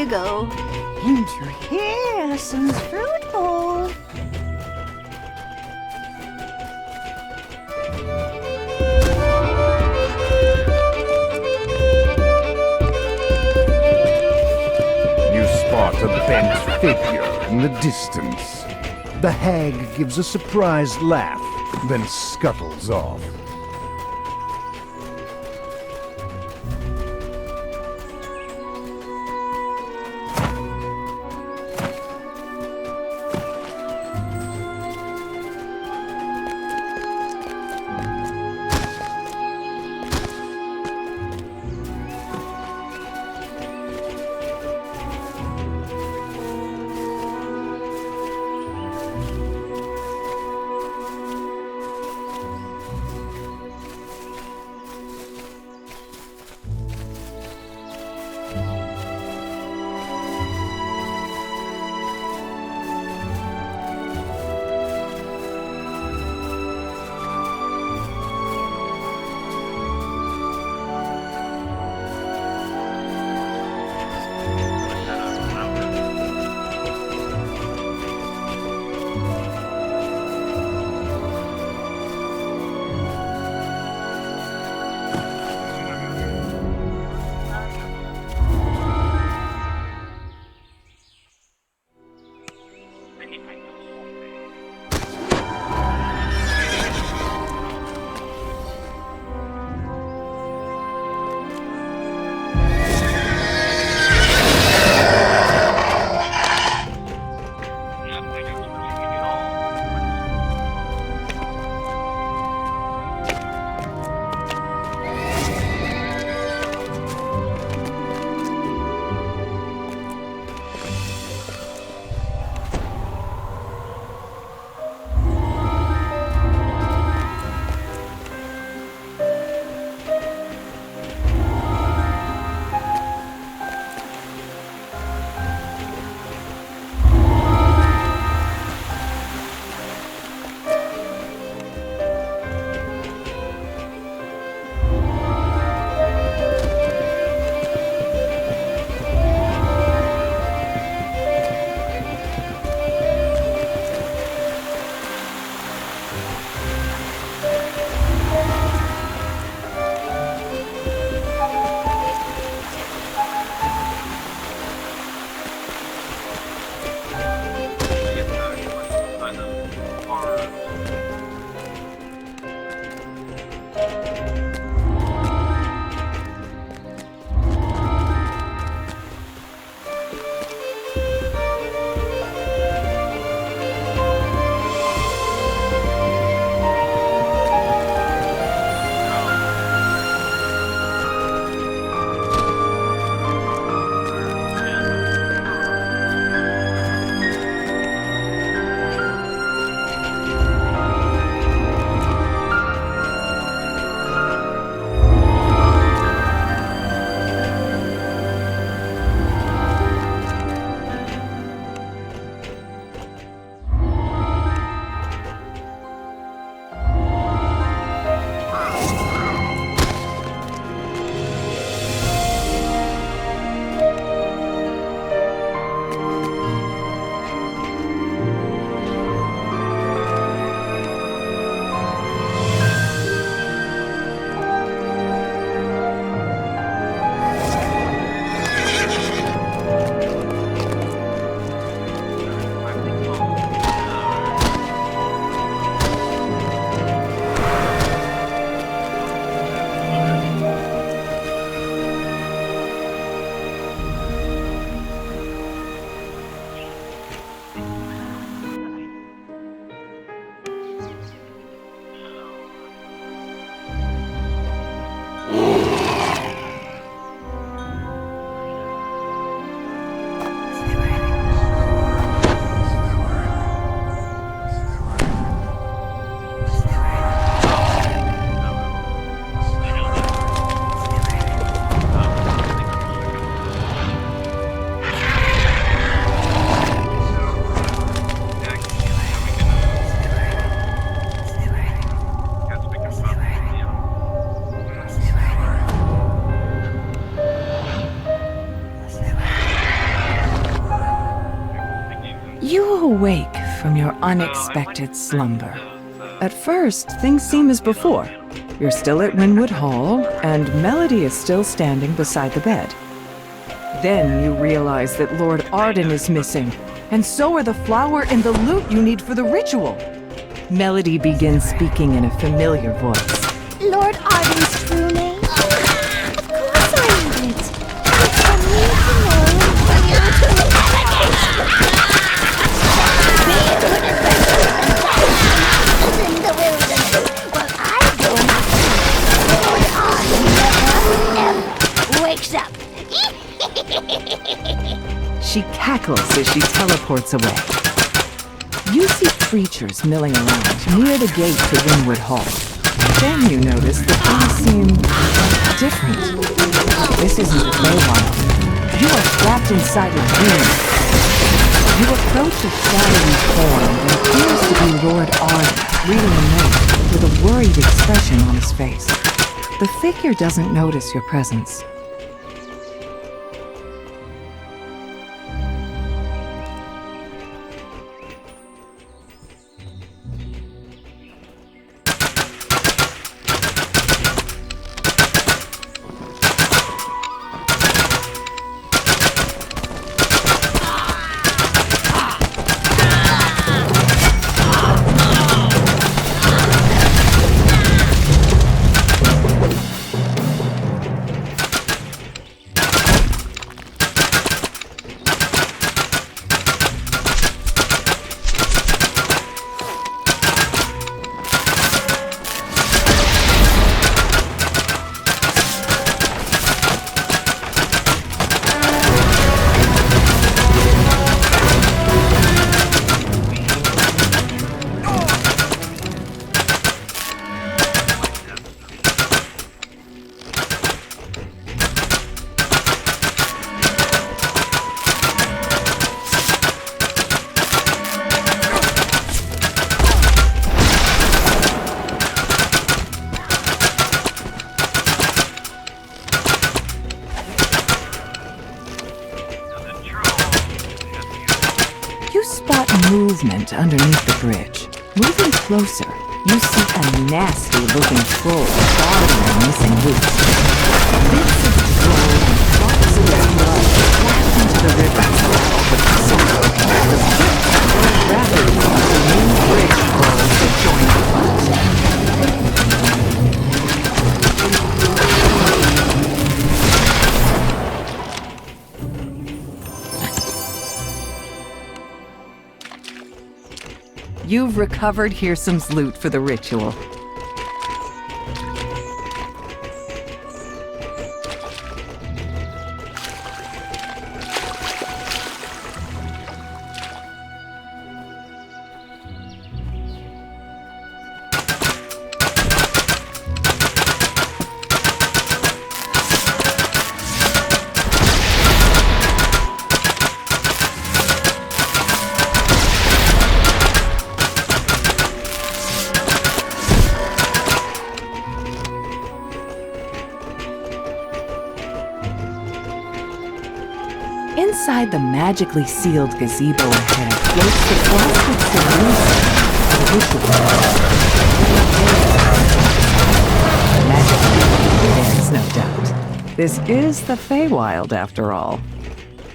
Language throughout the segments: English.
go. Into here, some fruit bowl. You spot a bent figure in the distance. The hag gives a surprised laugh, then scuttles off. You awake from your unexpected slumber. At first, things seem as before. You're still at Winwood Hall, and Melody is still standing beside the bed. Then you realize that Lord Arden is missing, and so are the flower and the loot you need for the ritual. Melody begins speaking in a familiar voice. Lord Arden's true name? Of course I need it. It's for me to know and for you to in the wilderness. Well, I don't. Lord Arden never, ever wakes up. She cackles as she teleports away. You see creatures milling around near the gate to Winwood Hall. Then you notice that things seem different. This isn't the Feywild. You are trapped inside a dream. You approach a shadowy form that appears to be Lord Arden, reading a note with a worried expression on his face. The figure doesn't notice your presence. Movement underneath the bridge. Moving closer, you see a nasty-looking troll guarding the missing loot. Bits of troll and drops of its blood splash into the river. But the swift flow rapidly as the main bridge rolls to join the fight. You've recovered Hearsome's loot for the ritual. Inside the magically sealed gazebo ahead floats the frosted solution. Magically, there is no doubt. This is the Feywild, after all.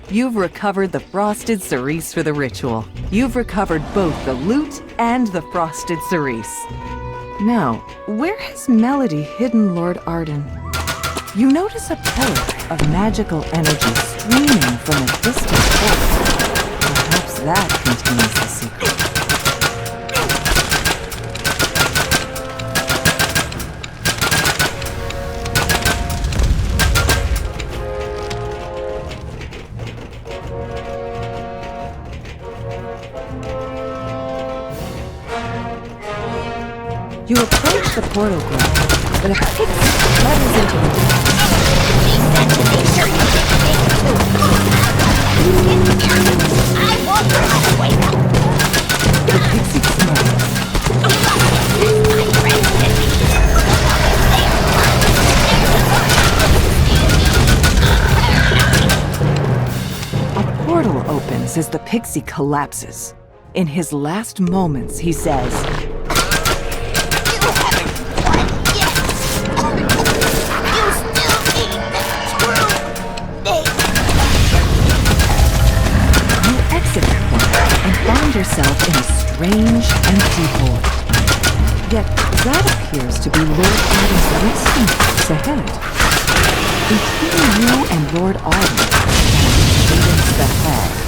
You've recovered the frosted cerise for the ritual. You've recovered both the loot and the frosted cerise. Now, where has Melody hidden Lord Arden? You notice a pillar of magical energy streaming from a distant source. Perhaps that contains the secret. You approach the portal ground, but a pixie flutters into the dark. She said to make sure you get the thing too. I won't throw it away now. The pixie smiles. My friend said we should A portal opens screams as the pixie collapses. In his last moments, he says, You haven't won yet! You still need the true name! you exit the corner and find yourself in a strange, empty void. Yet that appears to be Lord Arden's resting place ahead. Between you and Lord Arden stands Cadence the Hag.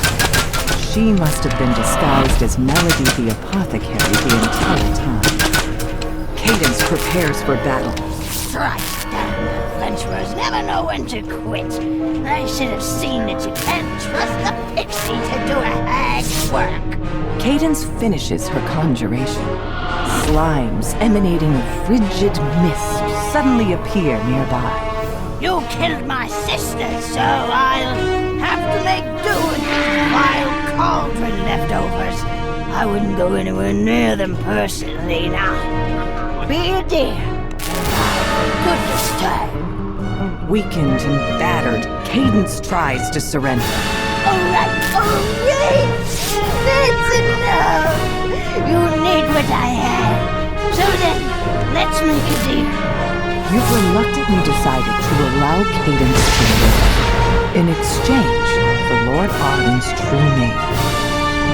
She must have been disguised as Melody the Apothecary the entire time. Cadence prepares for battle. Thrice damned adventurers never know when to quit. I should have seen that you can't trust the pixie to do a hag's work. Cadence finishes her conjuration. Slimes emanating frigid mist suddenly appear nearby. You killed my sister, so I'll have to make do with these vile cauldron leftovers. I wouldn't go anywhere near them personally now. Be a dear. Good this time. Weakened and battered, Cadence tries to surrender. Alright. That's enough. You need what I have. So then, let's make a deal. You've reluctantly decided to allow Cadence to live in exchange for Lord Arden's true name.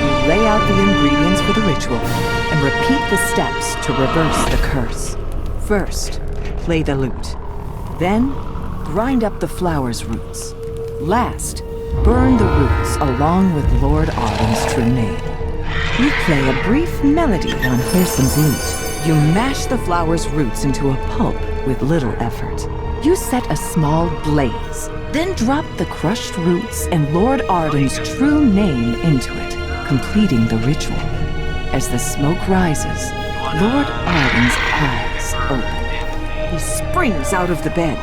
You lay out the ingredients for the ritual and repeat the steps to reverse the curse. First, play the lute. Then, grind up the flower's roots. Last, burn the roots along with Lord Arden's true name. You play a brief melody on Hirsam's lute. You mash the flower's roots into a pulp with little effort. You set a small blaze, then drop the crushed roots and Lord Arden's true name into it, completing the ritual. As the smoke rises, Lord Arden's eyes open. He springs out of the bed.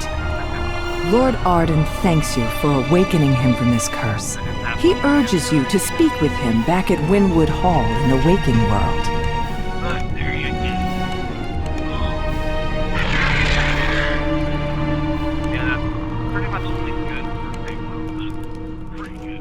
Lord Arden thanks you for awakening him from this curse. He urges you to speak with him back at Winwood Hall in the waking world. There you go. Yeah, that's pretty much only good for pretty good.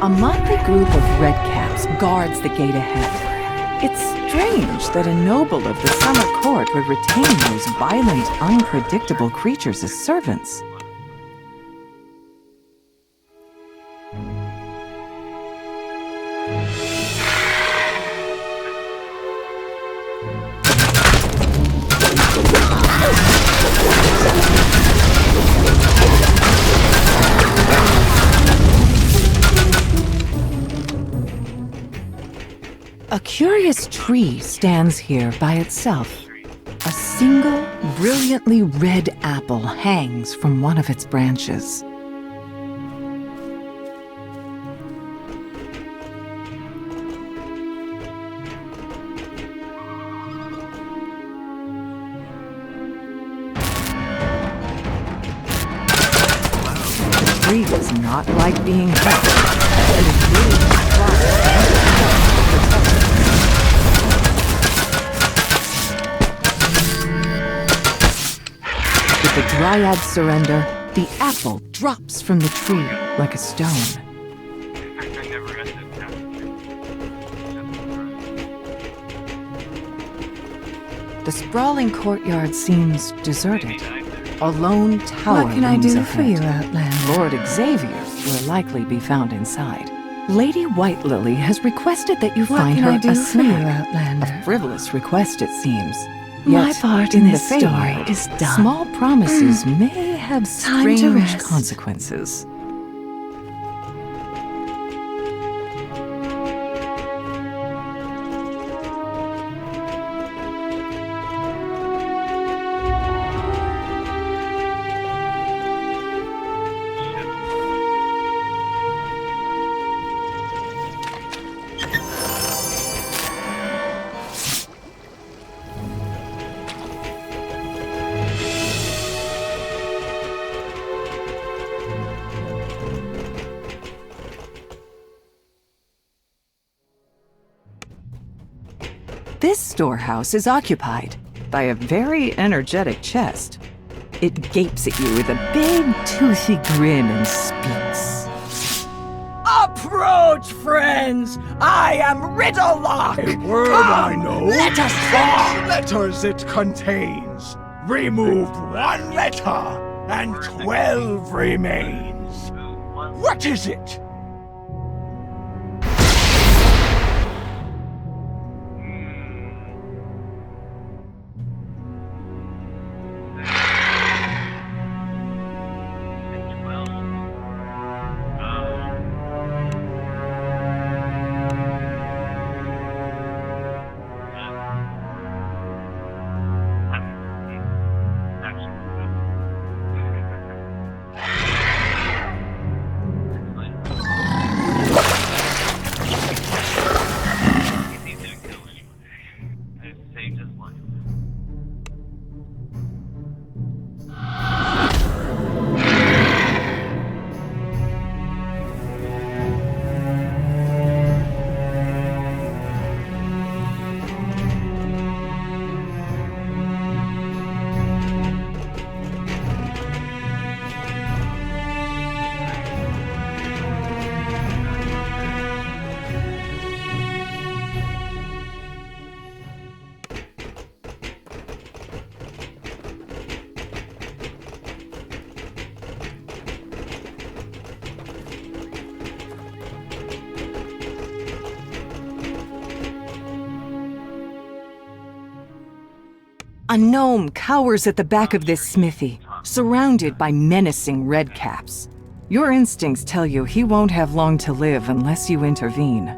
A motley group of redcaps guards the gate ahead. It's strange that a noble of the summer court would retain those violent, unpredictable creatures as servants. A curious tree stands here by itself. A single, brilliantly red apple hangs from one of its branches. The tree does not like being hurt, and is really With the Dryad's surrender, the apple drops from the tree like a stone. I never got to that. The sprawling courtyard seems deserted. A lone tower What can I looms do ahead. for you, Outlander? Lord Xavier will likely be found inside. Lady White Lily has requested that you What find can her I do a for you, snack. Outlander? A frivolous request, it seems. My Yet, part in the this Fey story world, is done. Small promises may have Time to strange rest. consequences. This storehouse is occupied by a very energetic chest. It gapes at you with a big, toothy grin and speaks. Approach, friends! I am Riddlelock! A word I know. Let us 4 letters it contains. Remove 1 letter, and 12 remains. What is it? A gnome cowers at the back of this smithy, surrounded by menacing redcaps. Your instincts tell you he won't have long to live unless you intervene.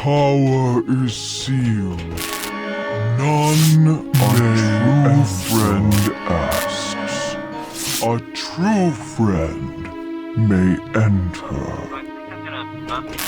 power is sealed. None may enter. Friend asks. A true friend may enter. I think I'm gonna buff it.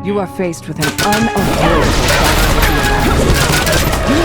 You are faced with an unavoidable battle. You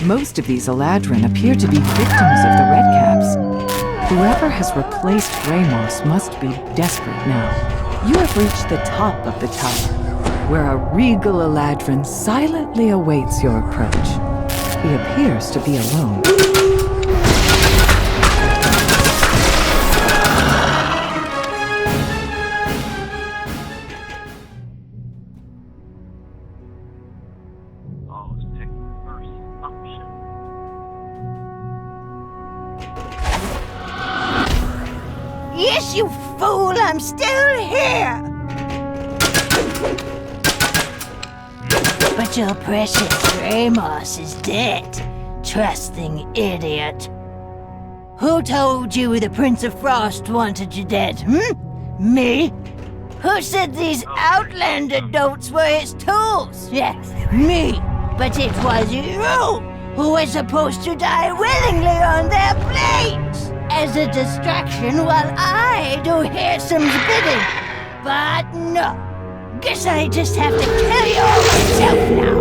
Most of these Eladrin appear to be victims of the Redcaps. Whoever has replaced Ramos must be desperate now. You have reached the top of the tower, where a regal Eladrin silently awaits your approach. He appears to be alone. Always pick the first option. Yes, you fool! I'm still here! But your precious Ramos is dead, trusting idiot. Who told you the Prince of Frost wanted you dead, Me? Who said these Outlander dotes were his tools? Yes, me. But it was you who was supposed to die willingly on their blades as a distraction while I do Harrison's bidding. But no. Guess I just have to kill you all myself now.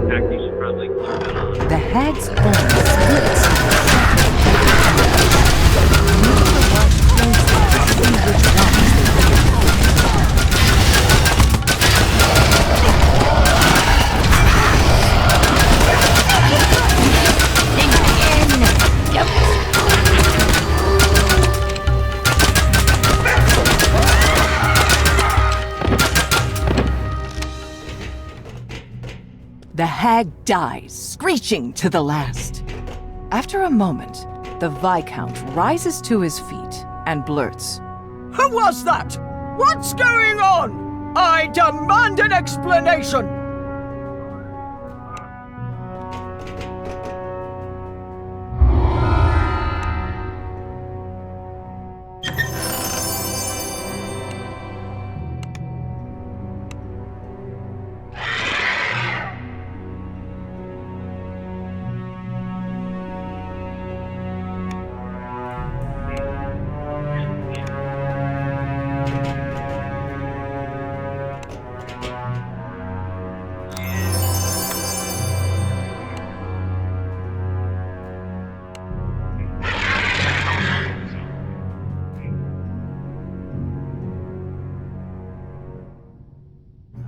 Heck, you should probably keep it on. The hag's bone splits. Think again. Yep. The hag dies, screeching to the last. After a moment, the Viscount rises to his feet and blurts, Who was that? What's going on? I demand an explanation!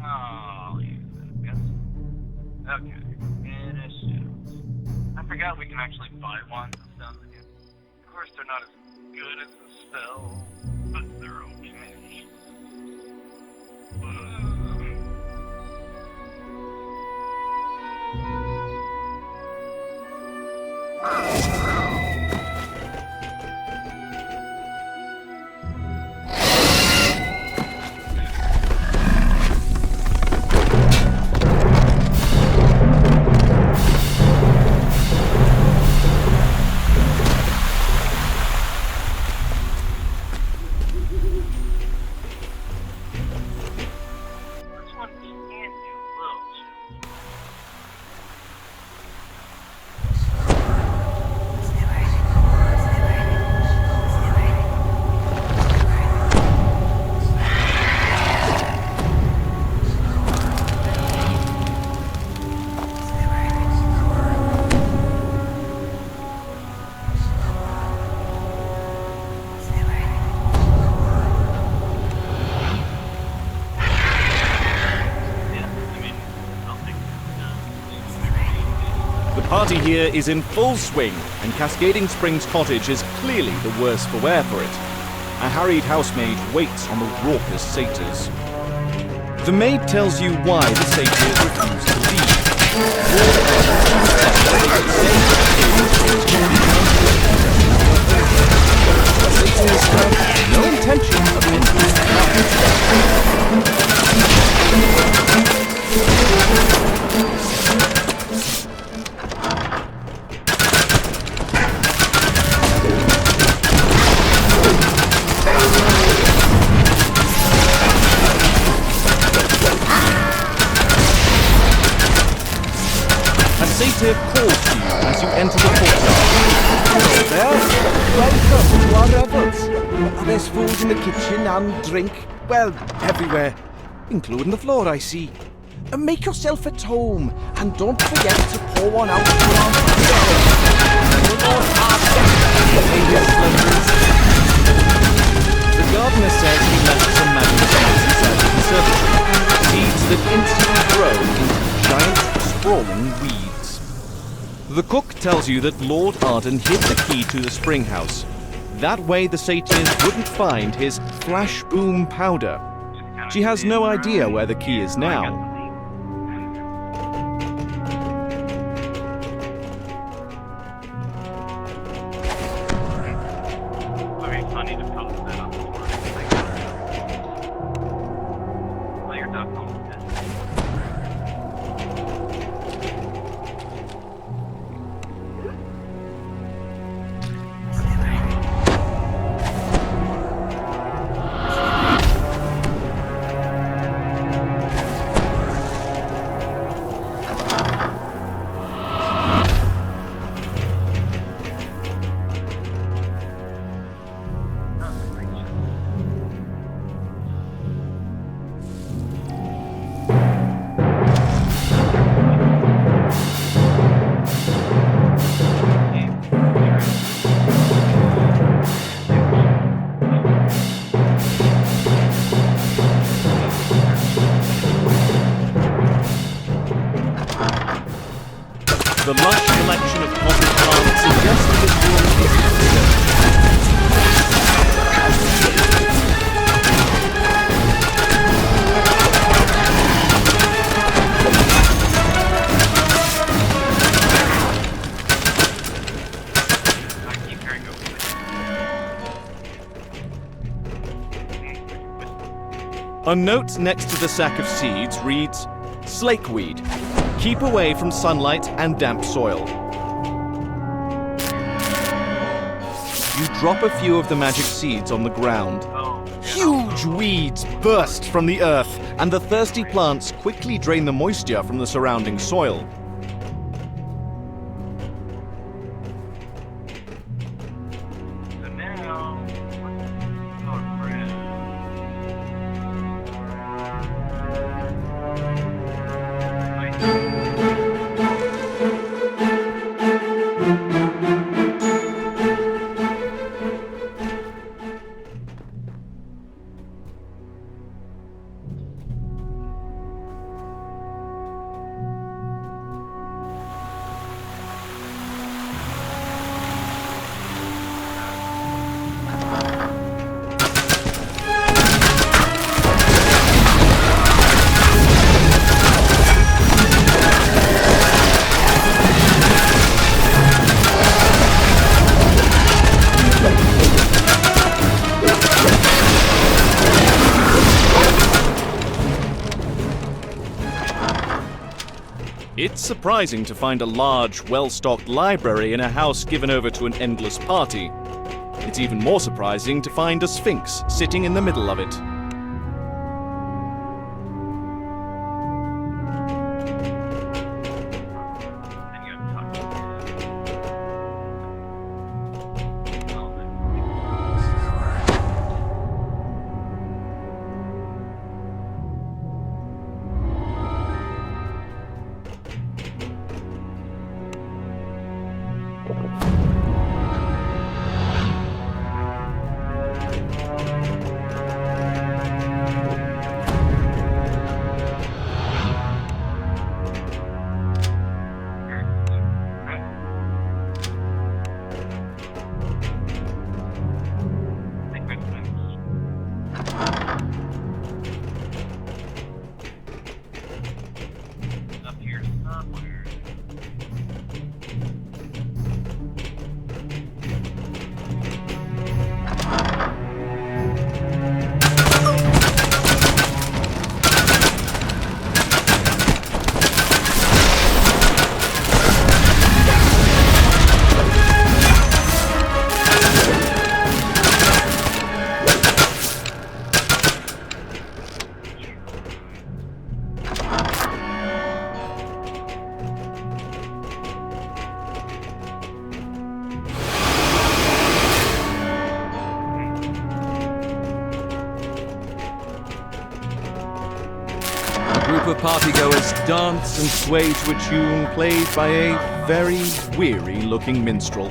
Oh, yes. Okay. Initials. I forgot we can actually buy wands and stuff again. Of course, they're not as good as the spell, but they're okay. This one can do little shit. Yeah, I mean, I'll take it. The party here is in full swing, and Cascading Springs Cottage is clearly the worse for wear for it. A harried housemaid waits on the raucous satyrs. The maid tells you why the satyrs refuse to leave. The satyrs have no intention of A satyr calls to you as you enter the courtyard. There, welcome to our revels. There's food in the kitchen and drink, well, everywhere, including the floor, I see. Make yourself at home, and don't forget to pour one out for our The gardener says he left some magic seeds inside the conservatory. Seeds that instantly grow into giant, sprawling weeds. The cook tells you that Lord Arden hid the key to the spring house. That way the satyrs wouldn't find his flash boom powder. She has no idea where the key is now. Would be funny to post that on the board. Well, your duck home. The lush collection of potted plants suggests that this room is considered. I keep hearing over A note next to the sack of seeds reads, Slakeweed. Keep away from sunlight and damp soil. You drop a few of the magic seeds on the ground. Huge weeds burst from the earth, and the thirsty plants quickly drain the moisture from the surrounding soil. So now, oh, bread. It's surprising to find a large, well-stocked library in a house given over to an endless party. It's even more surprising to find a sphinx sitting in the middle of it. Up here somewhere. A group of partygoers dance and sway to a tune played by a very weary-looking minstrel.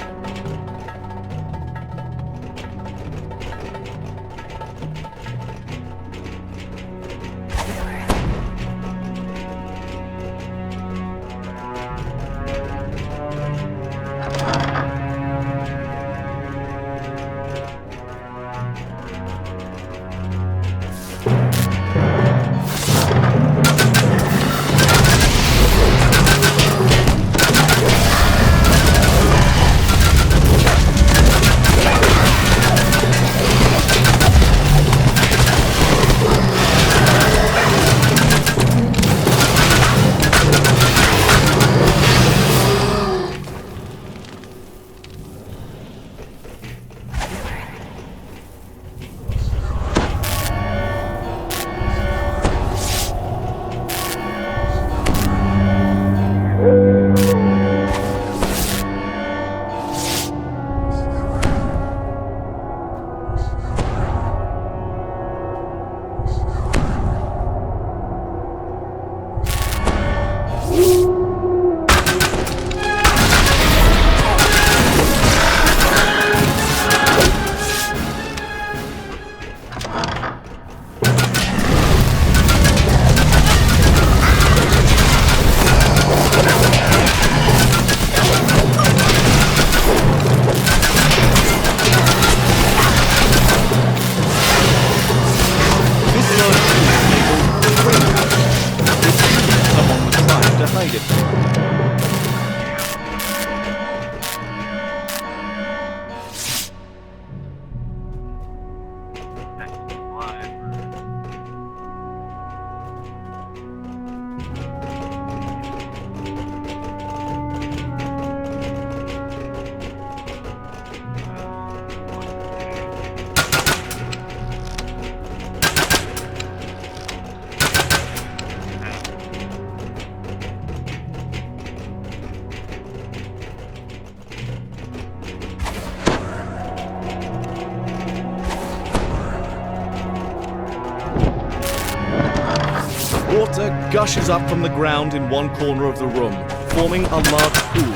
water gushes up from the ground in one corner of the room, forming a large pool.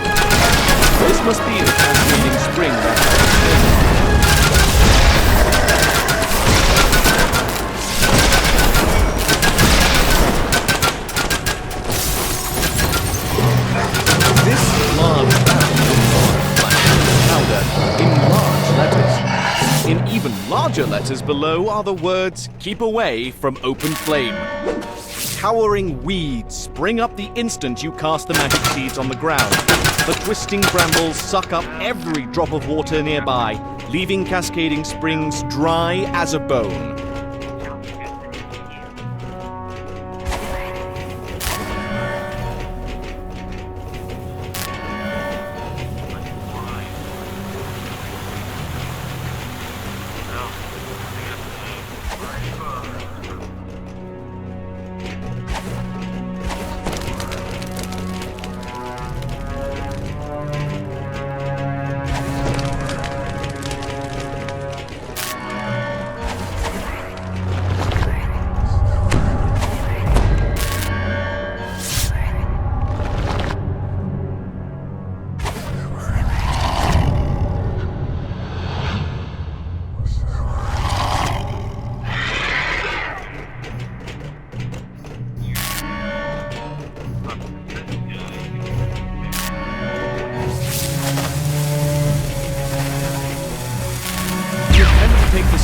This must be the cascading spring that this large powder in large letters. In even larger letters below are the words, "Keep away from open flame." Towering weeds spring up the instant you cast the magic seeds on the ground. The twisting brambles suck up every drop of water nearby, leaving Cascading Springs dry as a bone.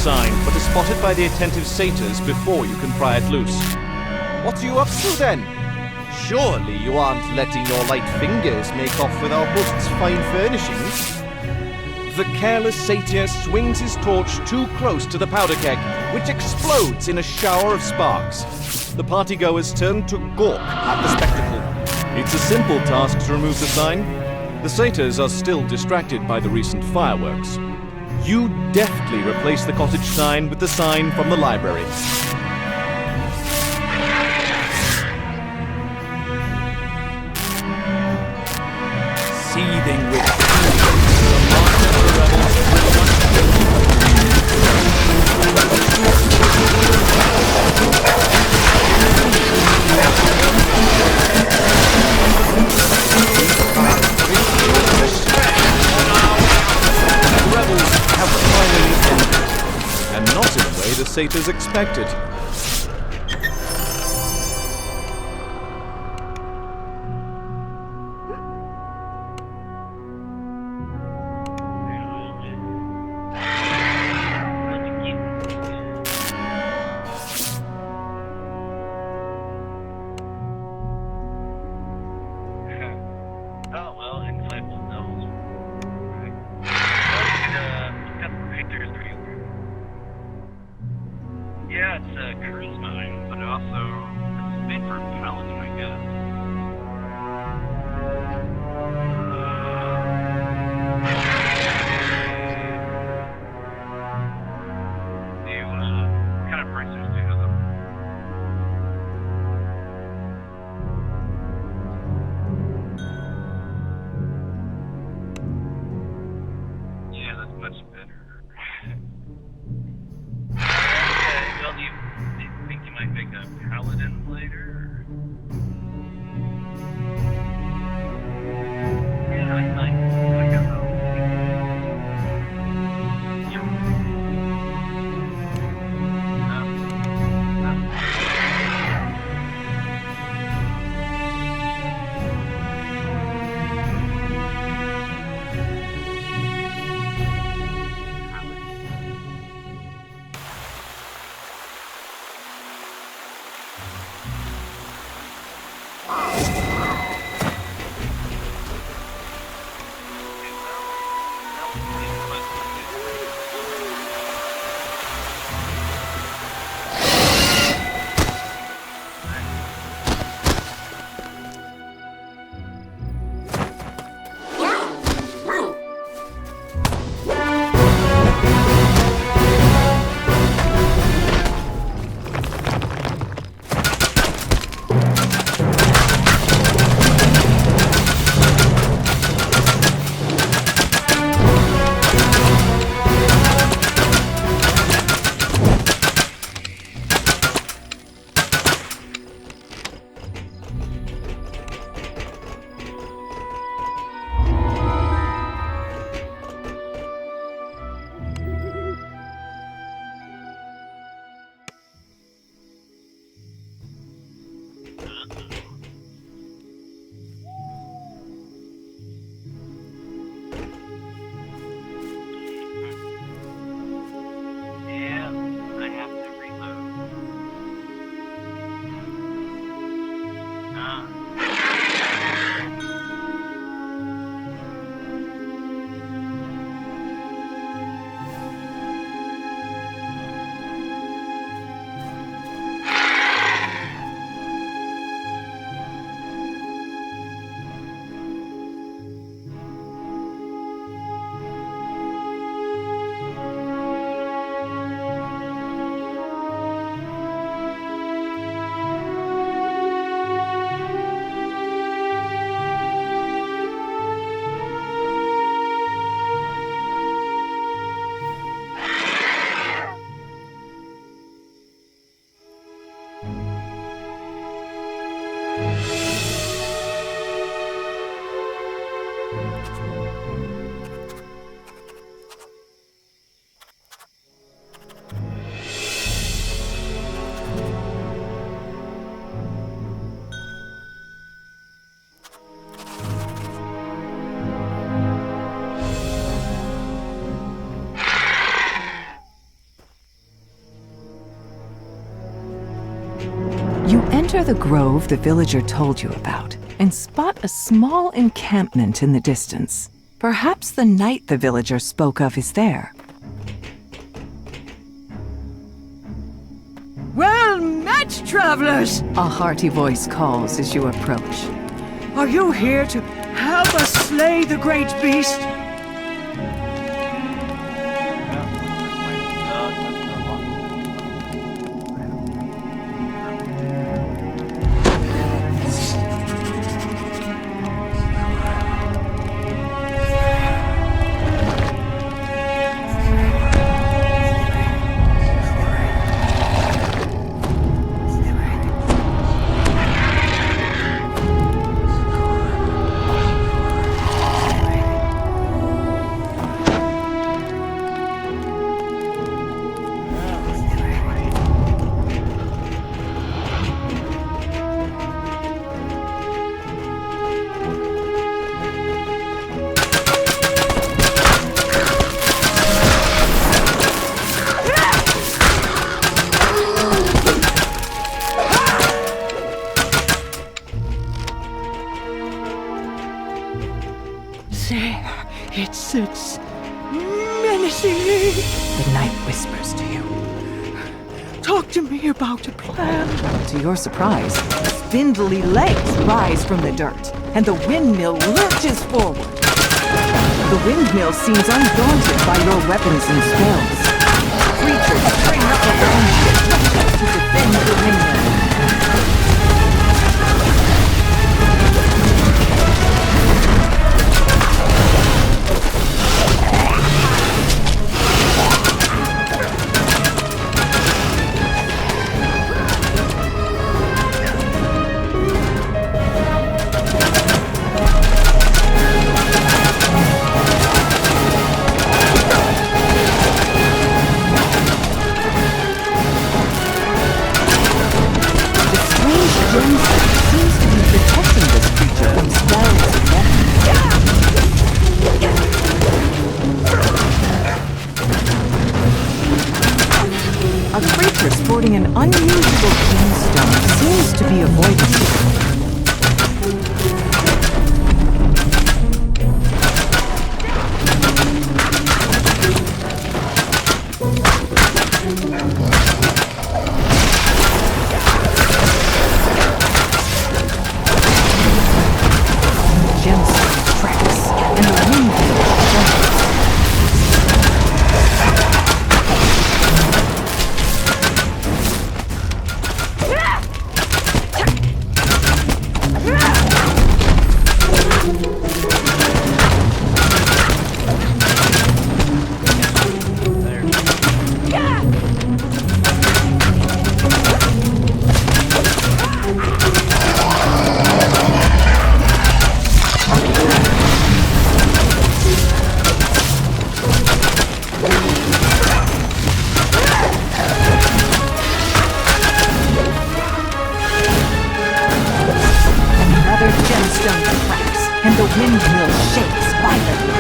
Sign, but are spotted by the attentive satyrs before you can pry it loose. What are you up to then? Surely you aren't letting your light fingers make off with our host's fine furnishings? The careless satyr swings his torch too close to the powder keg, which explodes in a shower of sparks. The partygoers turn to gawk at the spectacle. It's a simple task to remove the sign. The satyrs are still distracted by the recent fireworks. You deftly replace the cottage sign with the sign from the library. Seething with not in a way the satyrs expected. Oh, well, insightful knows. Right. Got the pictures for you. Yeah, it's enter the grove the villager told you about and spot a small encampment in the distance. Perhaps the knight the villager spoke of is there. Well met, travelers! A hearty voice calls as you approach. Are you here to help us slay the great beast? There it sits, menacingly. The knight whispers to you. Talk to me about a plan. To your surprise, spindly legs rise from the dirt, and the windmill lurches forward. The windmill seems undaunted by your weapons and spells. Creatures spring up around you to defend the windmill. Seems to be protecting this creature from spells and weapons. A creature sporting an unusual gemstone seems to be avoiding you. And the windmill shakes violently.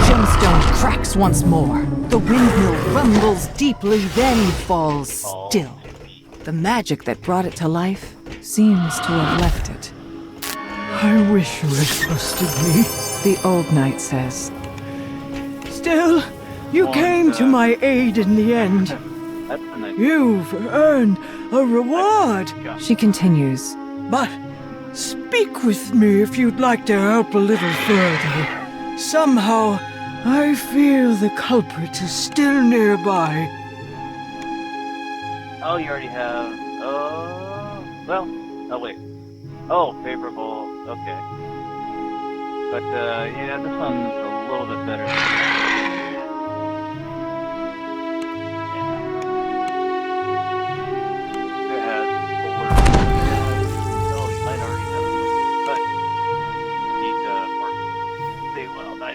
Gemstone cracks once more. The windmill rumbles deeply, then falls still. The magic that brought it to life seems to have left it. I wish you had trusted me. The old knight says. Still, you came to my aid in the end. You've earned a reward. She continues. But speak with me if you'd like to help a little further. Somehow, I fear the culprit is still nearby. Oh, you already have... well... Oh, wait. Oh, favorable. Okay. But, yeah, this one's a little bit better. It has 4... Oh, you might already have it. But... you need to work... See, well, I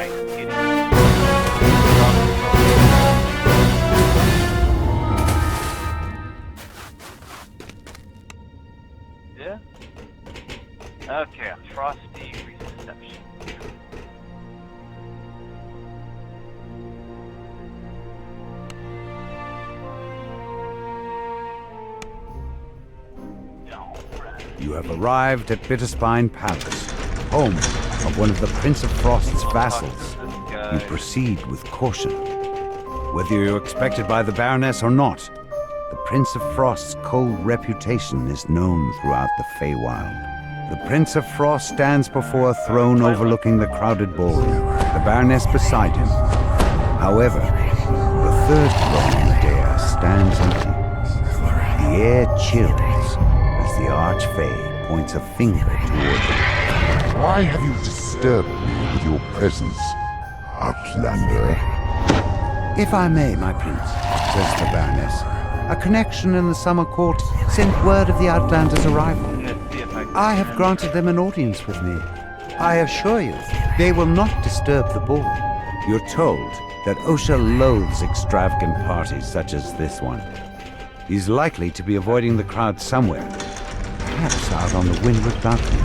Alright, get it. Yeah? Okay, a frosty reception. You have arrived at Bitterspine Palace, home of one of the Prince of Frost's vassals. You proceed with caution. Whether you're expected by the Baroness or not, the Prince of Frost's cold reputation is known throughout the Feywild. The Prince of Frost stands before a throne overlooking the crowded ballroom, the Baroness beside him. However, the third throne in the dais stands empty. The air chills as the Archfey points a finger toward him. Why have you disturbed me with your presence, Outlander? If I may, my prince, says the Baroness, a connection in the summer court sent word of the Outlander's arrival. I have granted them an audience with me. I assure you, they will not disturb the ball. You're told that Osha loathes extravagant parties such as this one. He's likely to be avoiding the crowd somewhere, perhaps out on the windward balcony.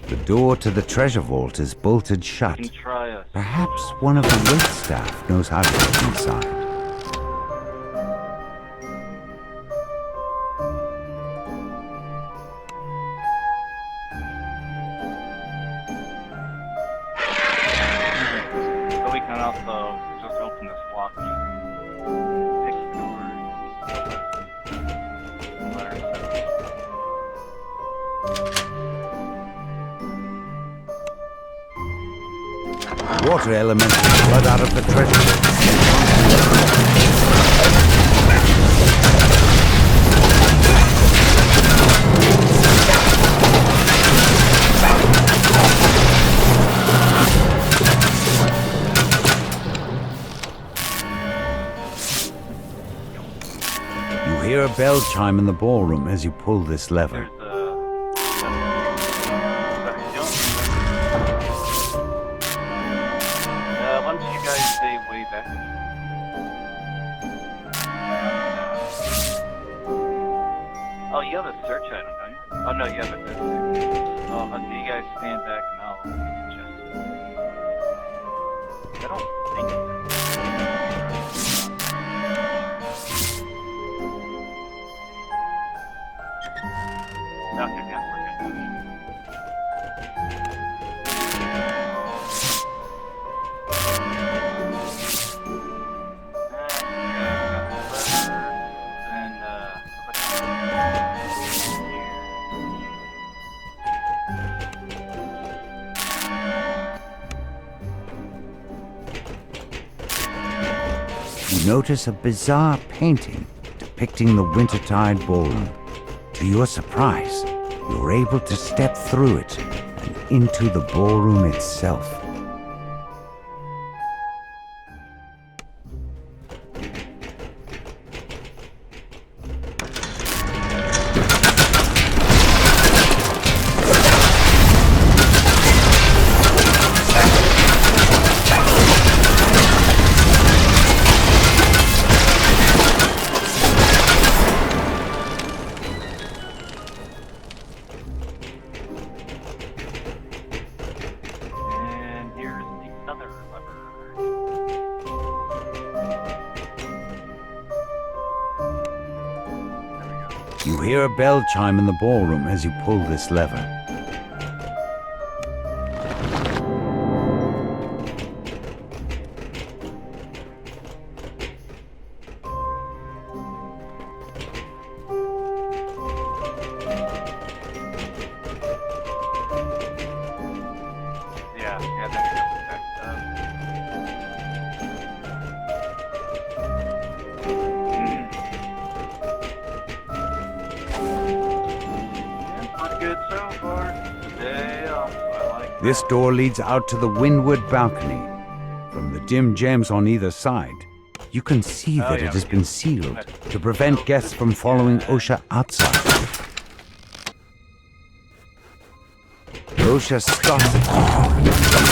The door to the treasure vault is bolted shut. Perhaps one of the wait staff knows how to get inside. So we can also just open this lock. Pick the door. Water elementals flood out of the treasure. You hear a bell chime in the ballroom as you pull this lever. Why don't you guys stay way back? Oh, you have a search item, don't you? Oh, no, you have a good search. Oh, do you guys stand back and I'll just... I don't think it's... Okay, yeah, we're good. You notice a bizarre painting depicting the Wintertide Ballroom. To your surprise, you're able to step through it and into the ballroom itself. And here's the other lever. There we go. You hear a bell chime in the ballroom as you pull this lever. Yeah, then we have to check Yeah, pretty good so far. Day off, I like This door leads out to the windward balcony. From the dim gems on either side, You can see that yeah, it has we been can- sealed to prevent guests from following Osha outside. Osha stops it.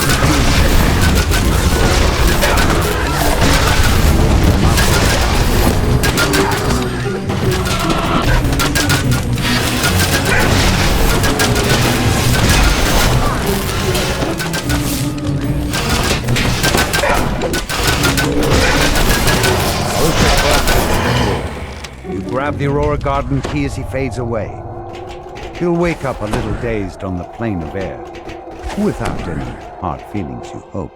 You grab the Aurora Garden key as he fades away. He'll wake up a little dazed on the plane of air, without any hard feelings, you hope.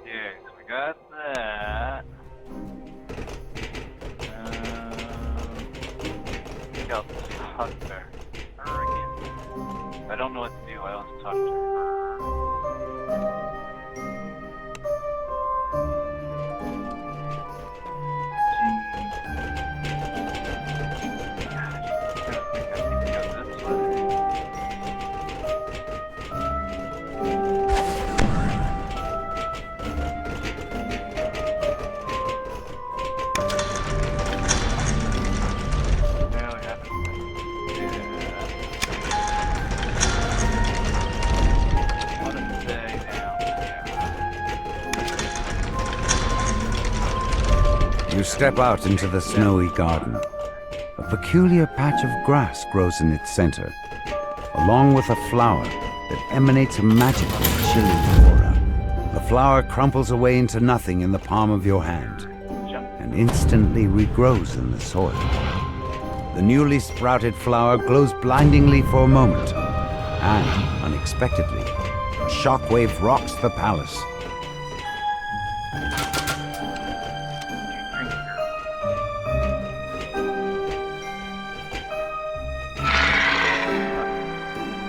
Yeah, so we got that. Got talk to her again. I don't know what to do. I want to talk to her. You step out into the snowy garden. A peculiar patch of grass grows in its center, along with a flower that emanates a magical, chilling aura. The flower crumples away into nothing in the palm of your hand, and instantly regrows in the soil. The newly sprouted flower glows blindingly for a moment, and, unexpectedly, a shockwave rocks the palace.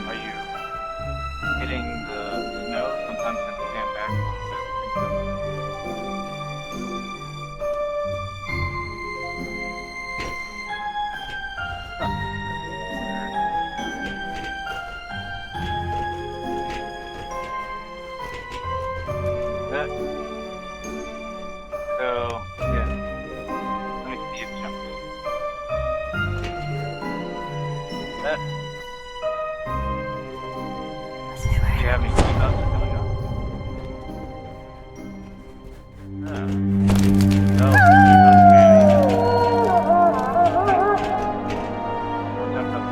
Are you hitting the snow? Sometimes when you stand back a little bit. That. So, yeah. Let me see it jump. That. Do you have any keep-ups going on? No. I'll jump up.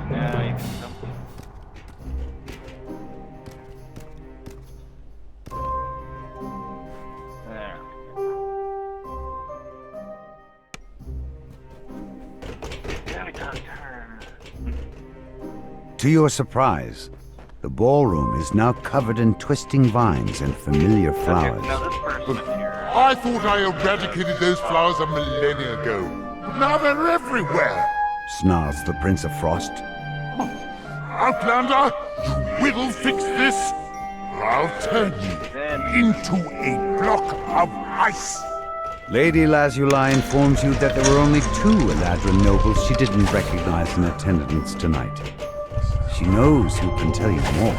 Now you can jump. There. Now we talk to her. To your surprise, the ballroom is now covered in twisting vines and familiar Okay, flowers. now this person here. I thought I eradicated those flowers a millennia ago. But now they're everywhere. Snarls the Prince of Frost. Outlander, you will fix this. Or I'll turn you into a block of ice. Lady Lazuli informs you that there were only 2 Eladrin nobles she didn't recognize in attendance tonight. She knows who can tell you more.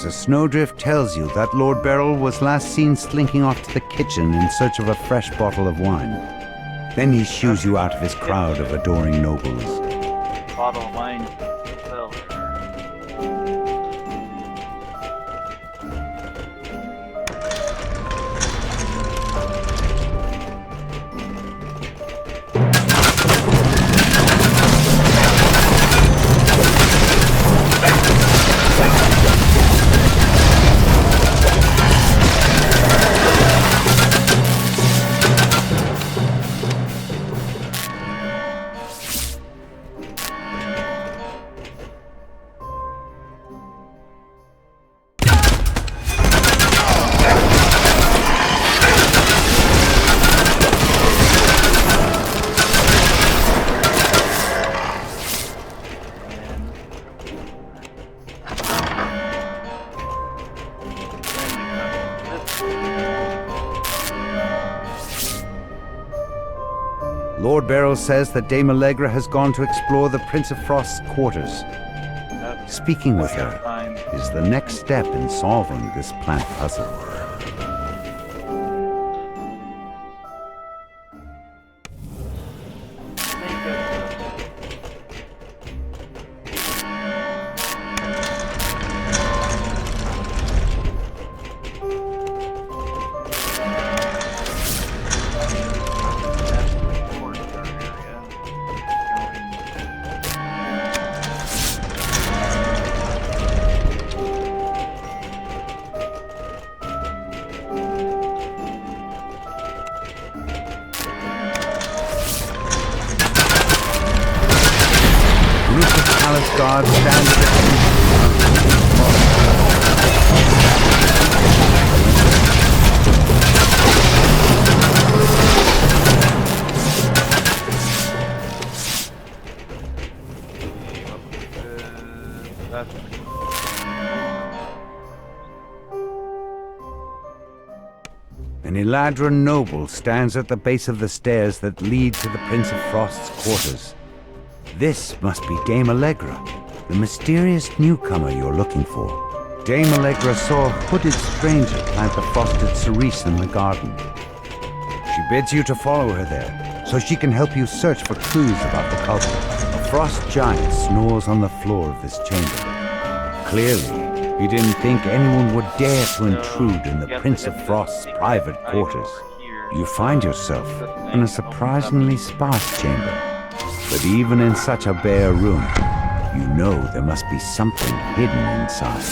The Snowdrift tells you that Lord Beryl was last seen slinking off to the kitchen in search of a fresh bottle of wine. Then he shoos you out of his crowd of adoring nobles. Bottle of wine. Well, Lord Beryl says that Dame Allegra has gone to explore the Prince of Frost's quarters. Speaking with her is the next step in solving this plant puzzle. Guards stand at An Eladrin noble stands at the base of the stairs that lead to the Prince of Frost's quarters. This must be Dame Allegra, the mysterious newcomer you're looking for. Dame Allegra saw a hooded stranger plant the frosted cerise in the garden. She bids you to follow her there, so she can help you search for clues about the culprit. A frost giant snores on the floor of this chamber. Clearly, he didn't think anyone would dare to intrude in the Prince of Frost's private quarters. You find yourself in a surprisingly sparse chamber. But even in such a bare room, you know there must be something hidden inside.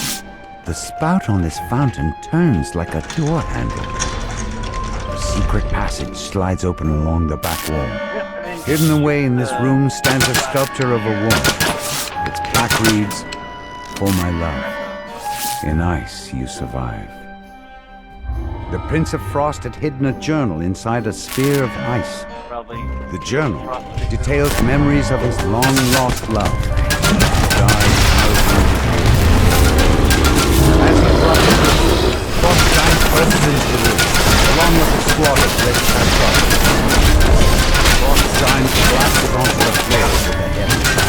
The spout on this fountain turns like a door handle. A secret passage slides open along the back wall. Hidden away in this room stands a sculpture of a woman. Its plaque reads, "For my love, in ice you survive." The Prince of Frost had hidden a journal inside a sphere of ice. The journal details memories of his long-lost love. As he runs, Frost Giant bursts into the room, along with a squad of red Frost. Frost Giant collapses onto the floor with a heavy crash.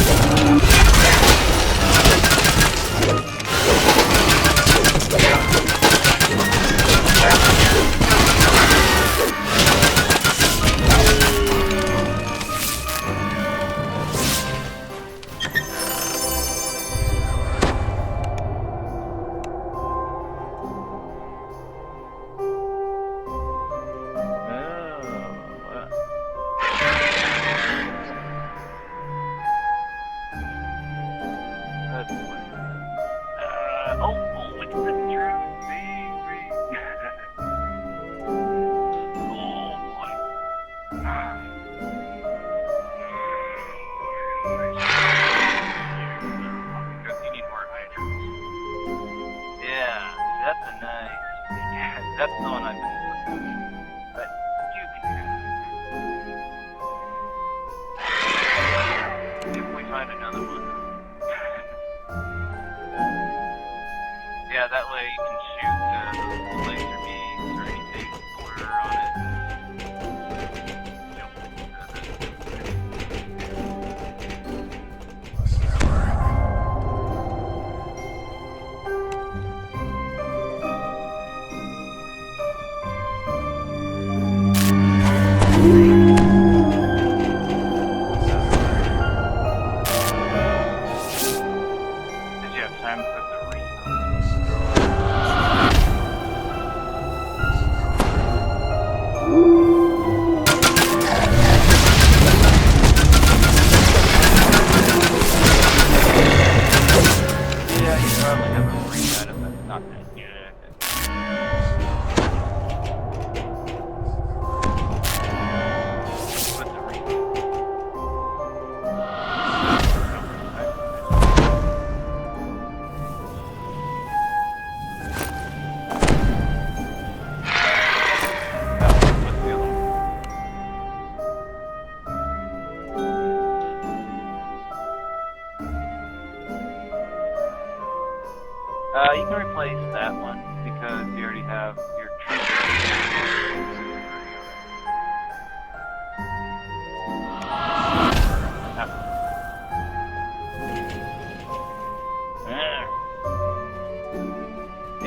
That's the one I've been looking for. But you can have it. If we find another one. Yeah, that way you can shoot the laser beams or anything with the order on it. You can replace that one because you already have your trooper.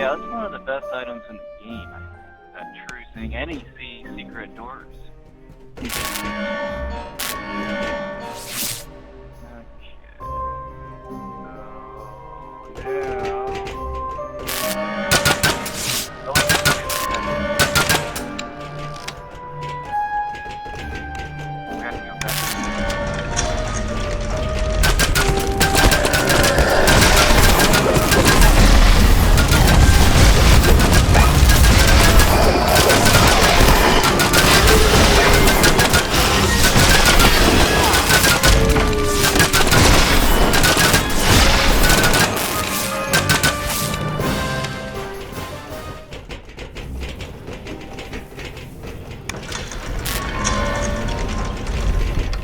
Yeah, that's one of the best items in the game, I think. That true thing. And you see secret doors. Okay.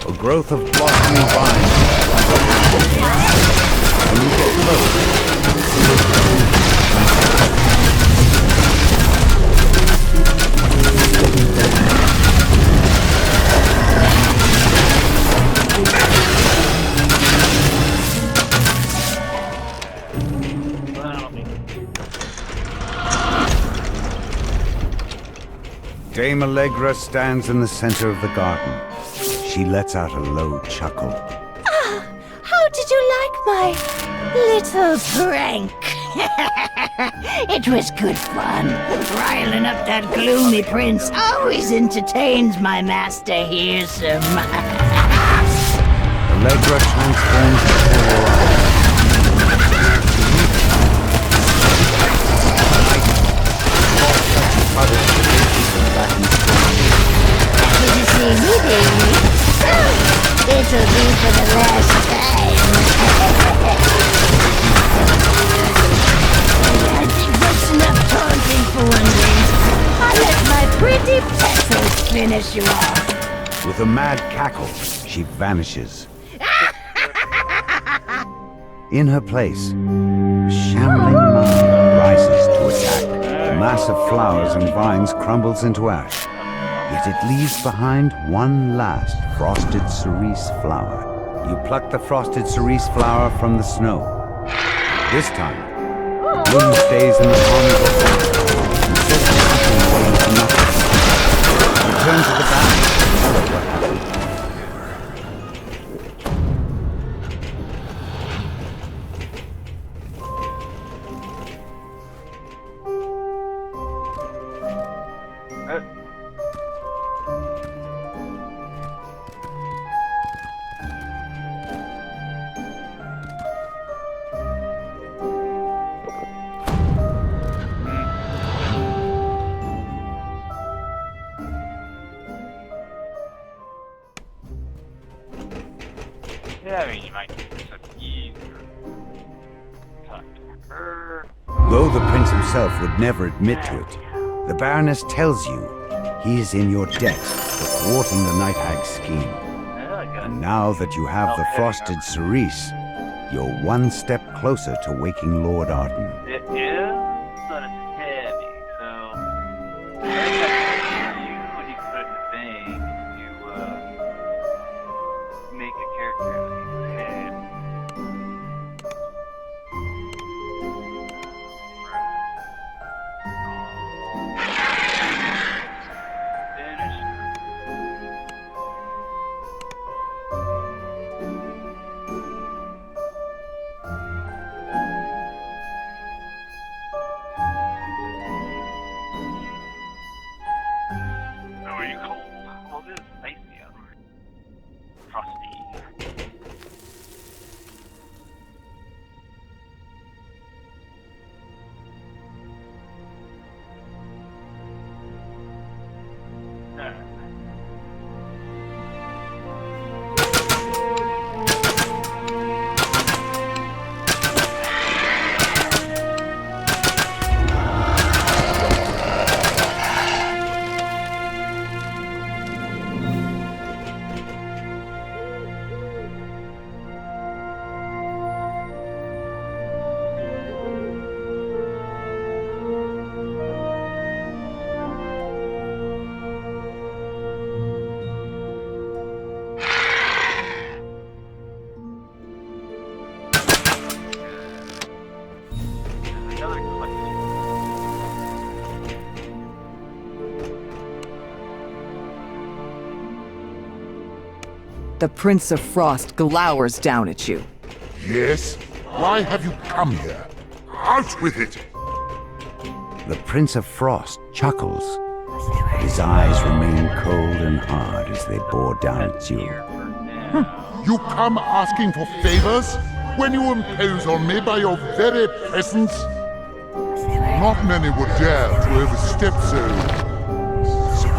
A growth of blossoming vines. When you get close, Dame Allegra stands in the center of the garden. She lets out a low chuckle. How did you like my little prank? It was good fun. Riling up that gloomy prince always entertains my master here some. Allegra transforms before your eyes. Happy to see me, baby. It'll be for the last time. I think that's enough taunting for one day. I'll let my pretty petals finish you off. With a mad cackle, she vanishes. In her place, a shambling mound rises to attack. A mass of flowers and vines crumbles into ash. Yet it leaves behind one last frosted cerise flower. You pluck the frosted cerise flower from the snow. This time, the bloom stays in the palm of your hand and sets the apple away for nothing. Return to the band. What happened? Yeah, I mean, you might get this up easier. Talk to her. Though the prince himself would never admit to it, the Baroness tells you he is in your debt for thwarting the Night Hag's scheme. And now that you have the frosted cerise, you're one step closer to waking Lord Arden. It is, but it's heavy, so I think when you put it in the thing, you make a character like his head. The Prince of Frost glowers down at you. Yes? Why have you come here? Out with it! The Prince of Frost chuckles. His eyes remain cold and hard as they bore down at you. You come asking for favors when you impose on me by your very presence? Not many would dare to overstep so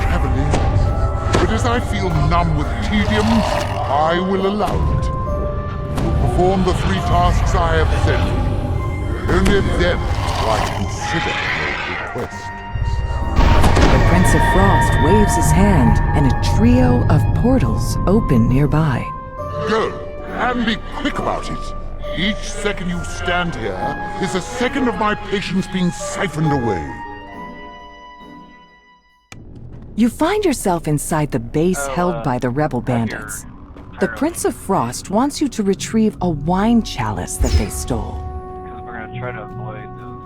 cavalier. But as I feel numb with tedium, I will allow it. Perform the 3 tasks I have sent you. Only then do I consider your request. The Prince of Frost waves his hand, and a trio of portals open nearby. Go, and be quick about it. Each second you stand here is a second of my patience being siphoned away. You find yourself inside the base held by the rebel bandits. The Prince of Frost wants you to retrieve a wine chalice that they stole. Because we're going to try to avoid those.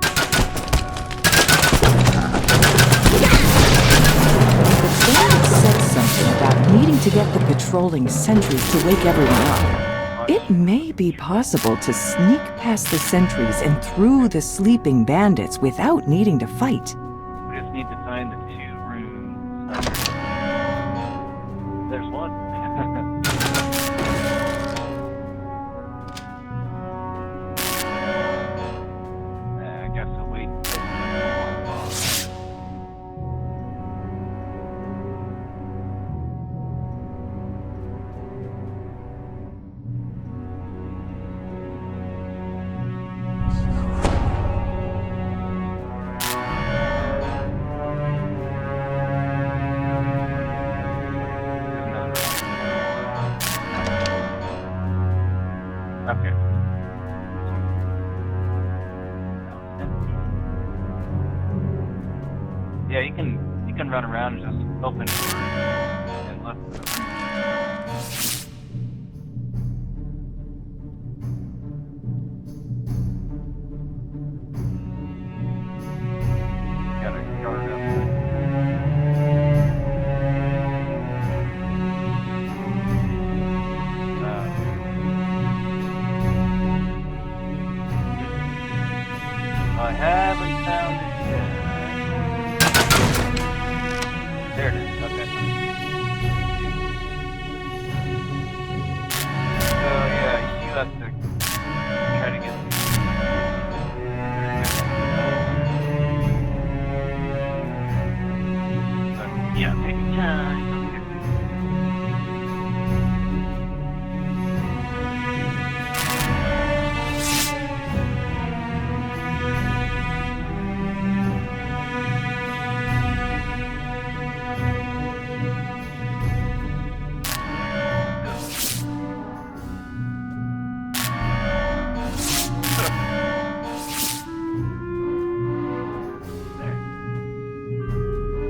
The bandit said something about needing to get the patrolling sentries to wake everyone up. It may be possible to sneak past the sentries and through the sleeping bandits without needing to fight. We just need to find the 2 rooms. There's one. I guess I'll wait. Okay. Yeah, you can run around and just open doors and look. Got a guard up. I haven't found it yet. There it is. Okay. So yeah, you have to try to get. Yeah, take your time.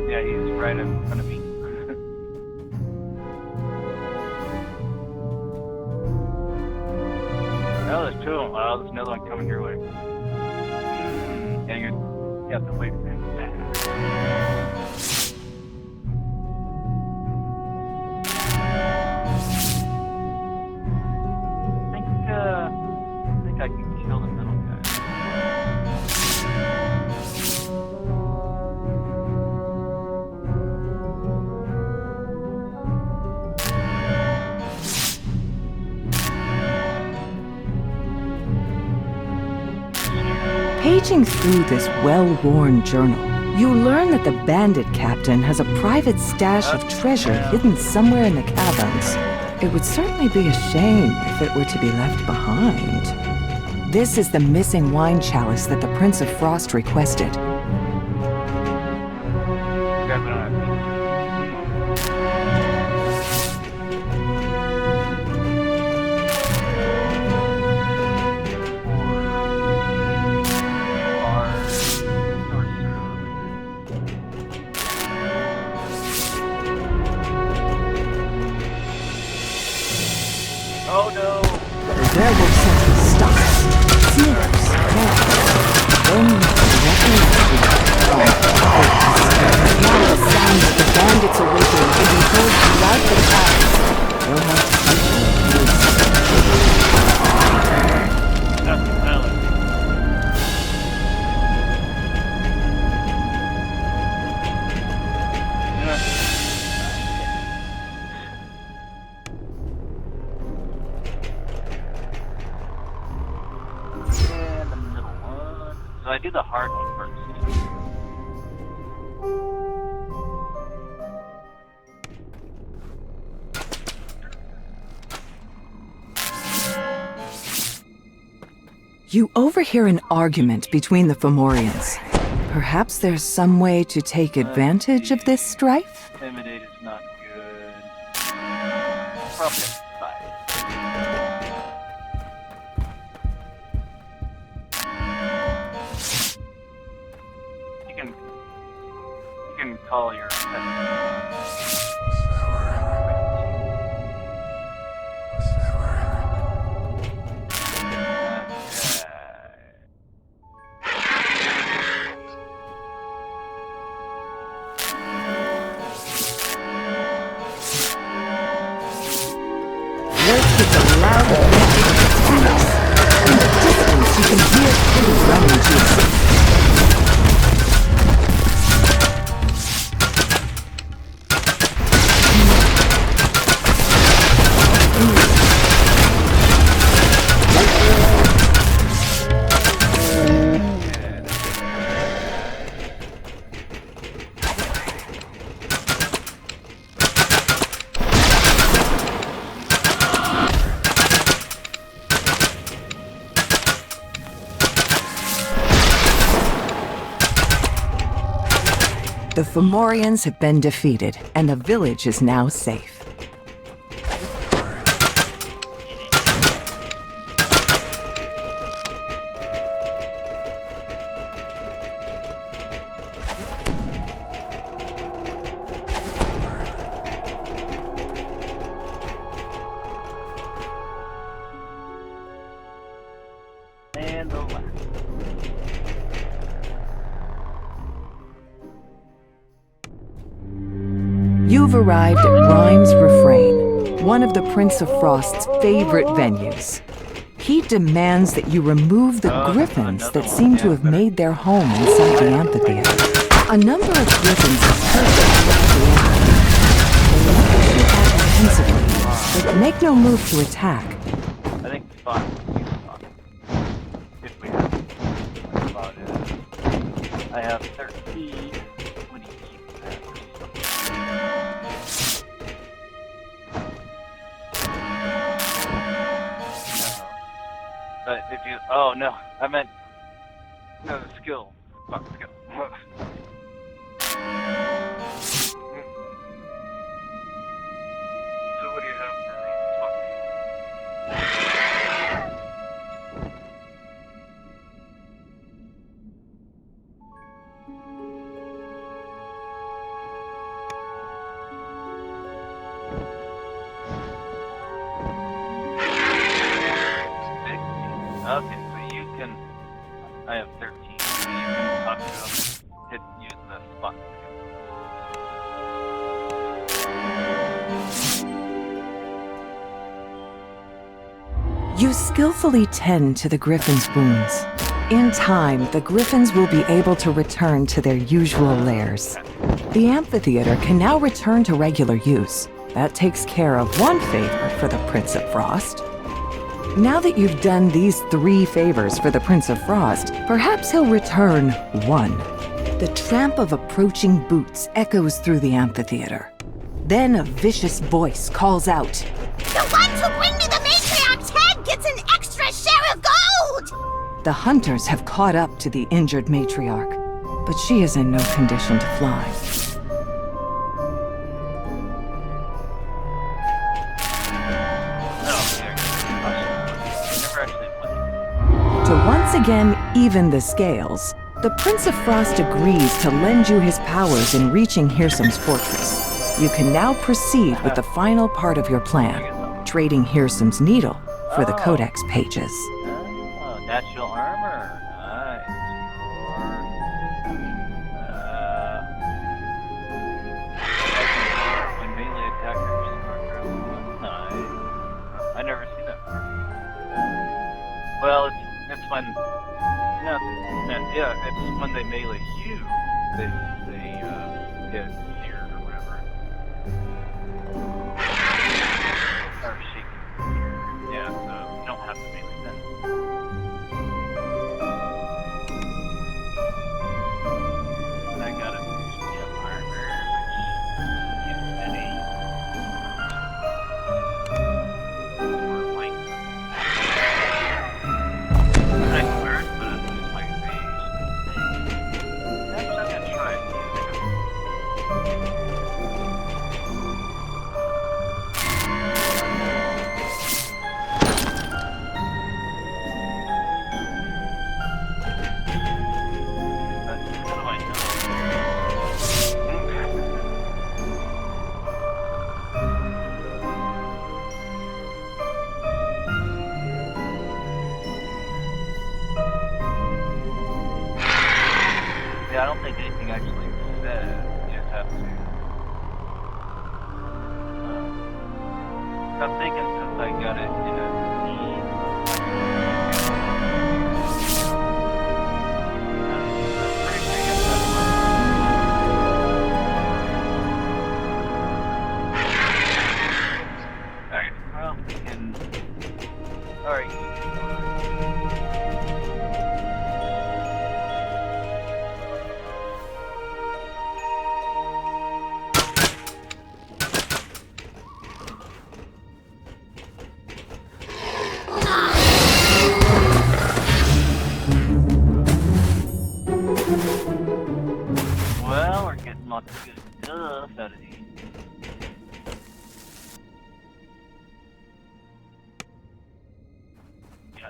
Yeah, he's right in front of me. Oh, there's 2 of them. Oh, there's another one coming your way. Yeah, you have to wait for him. I think I can kill the middle guy. Paging through this well-worn journal, you learn that the bandit captain has a private stash of treasure hidden somewhere in the caverns. It would certainly be a shame if it were to be left behind. This is the missing wine chalice that the Prince of Frost requested. Oh no! The werewolf sentry stops, snickers, then directly now the sound of the bandits awakening can be heard throughout the clouds. They'll have to fight for it. That's valid. And the middle one. So I do the hard one first. You overhear an argument between the Fomorians. Perhaps there's some way to take advantage of this strife? Intimidate is not good. Probably five. You can call your Wolf gets a loud attacks. In the distance, you can hear Kitty running to his The Fomorians have been defeated, and the village is now safe. and the left. You've arrived at Rhyme's Refrain, one of the Prince of Frost's favorite venues. He demands that you remove the griffins that seem to have made their home inside the amphitheater. A number of griffins have perched apprehensively, but make no move to attack. I think spot. If we have spot it. I have 13. What do you keep that? But if you, oh no, I meant no skill. Fuck skill. So what do you have for spot? Okay, so you can. I have 13. So you can talk to him. Use the spot. You skillfully tend to the griffins' wounds. In time, the griffins will be able to return to their usual lairs. The amphitheater can now return to regular use. That takes care of one favor for the Prince of Frost. Now that you've done these 3 favors for the Prince of Frost, perhaps he'll return 1. The tramp of approaching boots echoes through the amphitheater. Then a vicious voice calls out, The one who bring me the matriarch's head gets an extra share of gold! The hunters have caught up to the injured matriarch, but she is in no condition to fly. To once again even the scales, the Prince of Frost agrees to lend you his powers in reaching Hirsum's fortress. You can now proceed with the final part of your plan, trading Hirsum's needle for the codex pages. Oh, natural armor. Nice. When melee attackers are nice. Well, it's when... No, yeah, it's when they melee you. They get seared or whatever. Or shaken. Yeah, so you don't have to melee then. And I got a medium armor, which gives any... or like... Nice word, but it's just my face. Actually, I'm gonna try it. How do I know? Yeah, I don't think anything actually said. You just have to. I'm thinking since I got it in a scene. I'm pretty sure you have that. Alright, well, we can. Alright. Well, we're getting lots of good stuff out of these.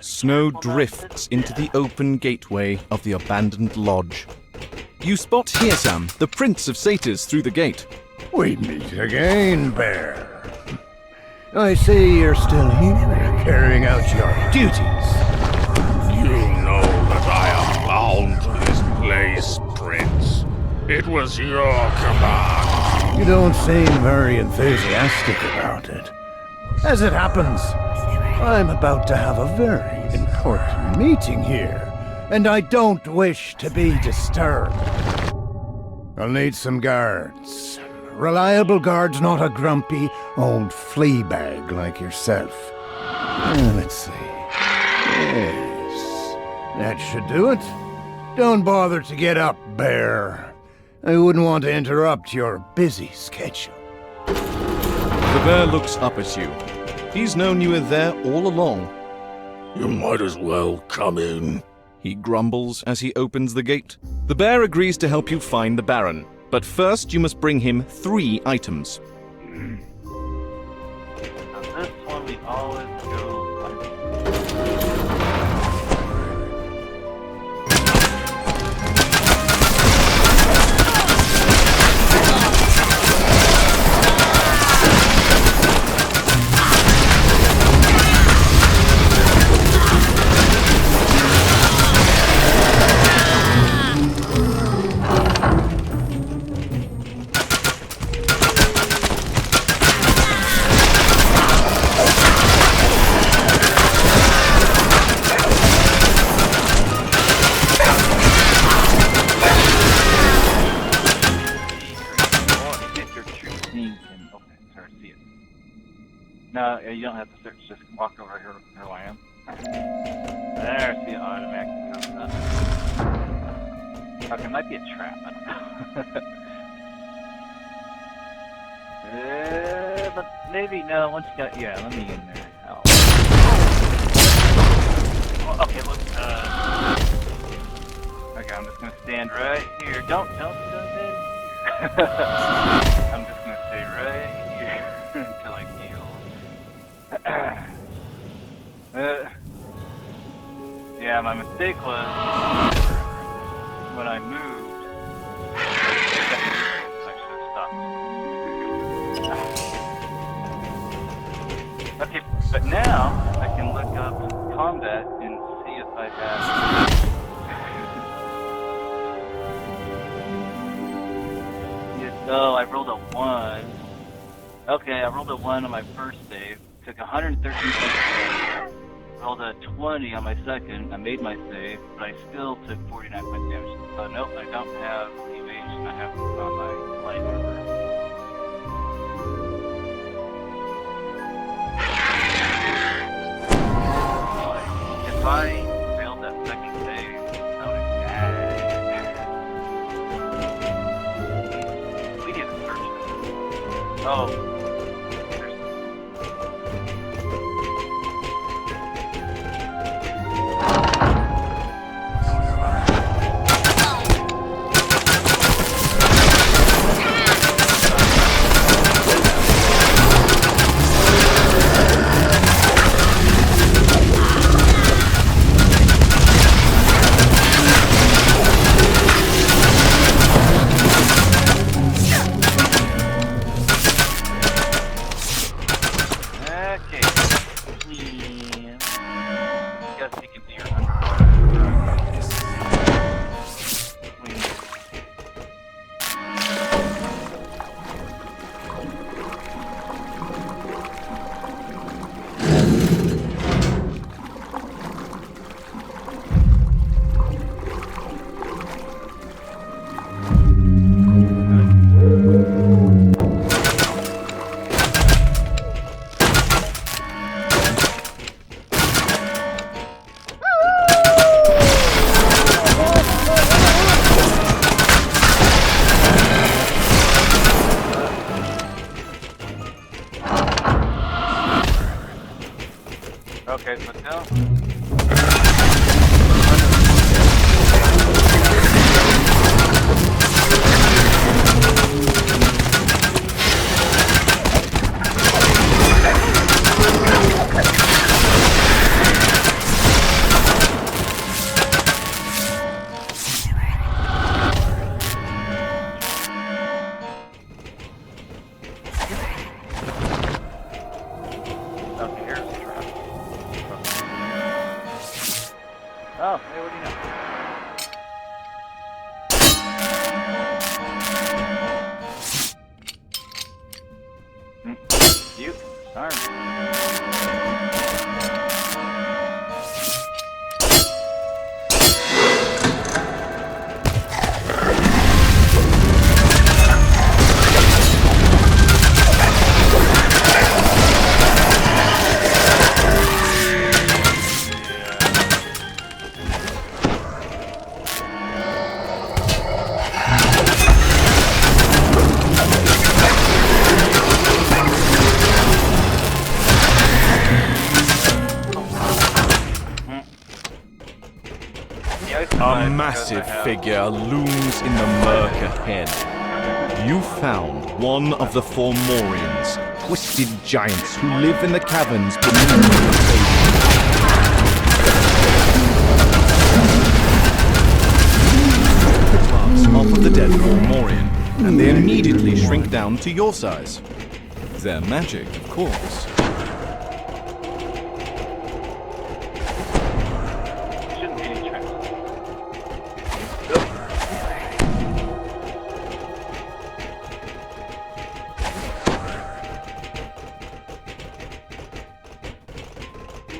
Snow drifts into the open gateway of the abandoned lodge. You spot Hirsam, the Prince of Satyrs, through the gate. We meet again, Bear. I see you're still here, carrying out your duties. You know that I am bound to this place, Prince. It was your command. You don't seem very enthusiastic about it. As it happens, I'm about to have a very important meeting here, and I don't wish to be disturbed. I'll need some guards. Reliable guards, not a grumpy old flea bag like yourself. Let's see. Yes, that should do it. Don't bother to get up, Bear. I wouldn't want to interrupt your busy schedule. The bear looks up at you. He's known you were there all along. You might as well come in. He grumbles as he opens the gate. The bear agrees to help you find the Baron, but first you must bring him 3 items. Now this one we always go No, you don't have to search, just walk over here who I am. There, see, it automatically comes up. Okay, it might be a trap, I don't know. But maybe, no, once you got, yeah, let me in there. Oh. Well, okay, look, okay, I'm just gonna stand right here. Don't stand here. I'm just gonna stay right here until I heal. Yeah, my mistake was when I moved. I should have stopped. Okay, but now I can look up combat and see if I have. Oh, I rolled a 1. Okay, I rolled a 1 on my first save. Took 113 points. rolled a 20 on my second. I made my save, but I still took 49 points damage. Nope, I don't have evasion. I have this on my light armor. If I failed that second save, that would have bad. We need to search this. Oh. Okay, so now. Oh, hey, what do you know? You? Darn. A massive figure looms in the murk ahead. You found one of the Fomorians, twisted giants who live in the caverns beneath the cave. The claws off of the dead Fomorian, and they immediately shrink down to your size. They're magic, of course.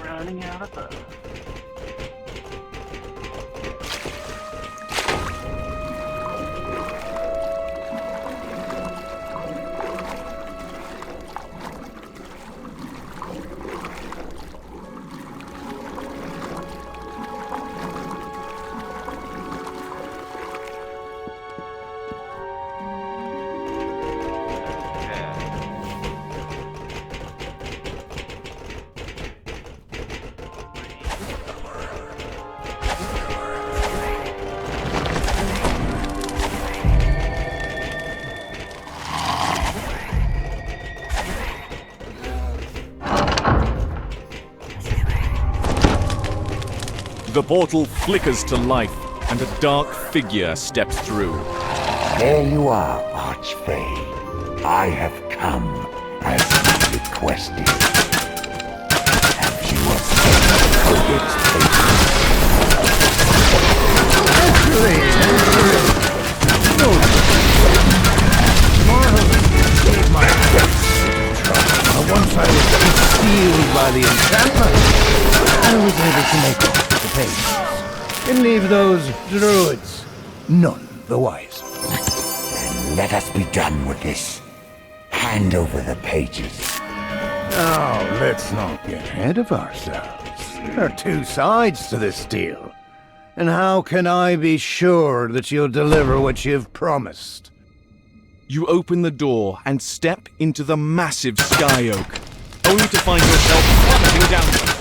Running out of bows. The portal flickers to life, and a dark figure steps through. There you are, Archfey. I have come as you requested. Have you obtained Codex papers? Save my face. Once I was concealed by the enchantment, and able to make off with the pages, and leave those druids none the wiser. Then let us be done with this. Hand over the pages. Now, let's not get ahead of ourselves. There are two sides to this deal. And how can I be sure that you'll deliver what you've promised? You open the door and step into the massive sky oak, only to find yourself plummeting downward.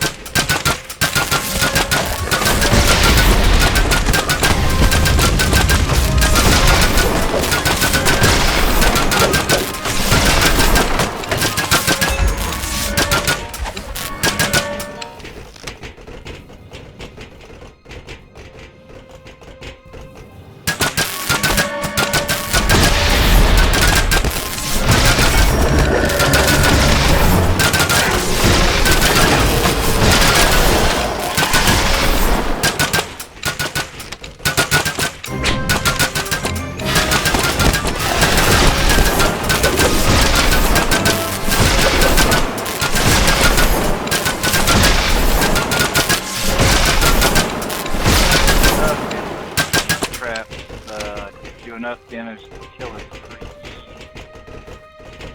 Enough damage to kill his creeps.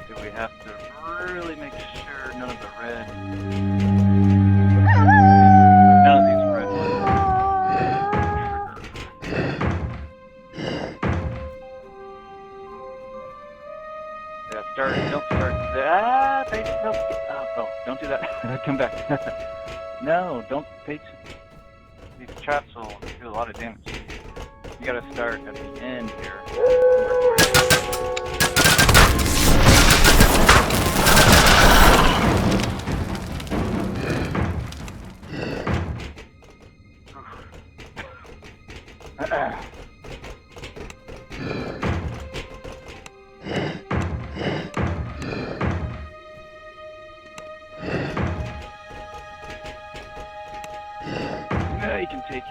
Do we have to really make sure none of the red... None of these red ones yeah, don't start that. Paige, no. Oh, don't do that. Come back. No, don't, Paige. These traps will do a lot of damage. You gotta start at the end here. Yeah, you can take it.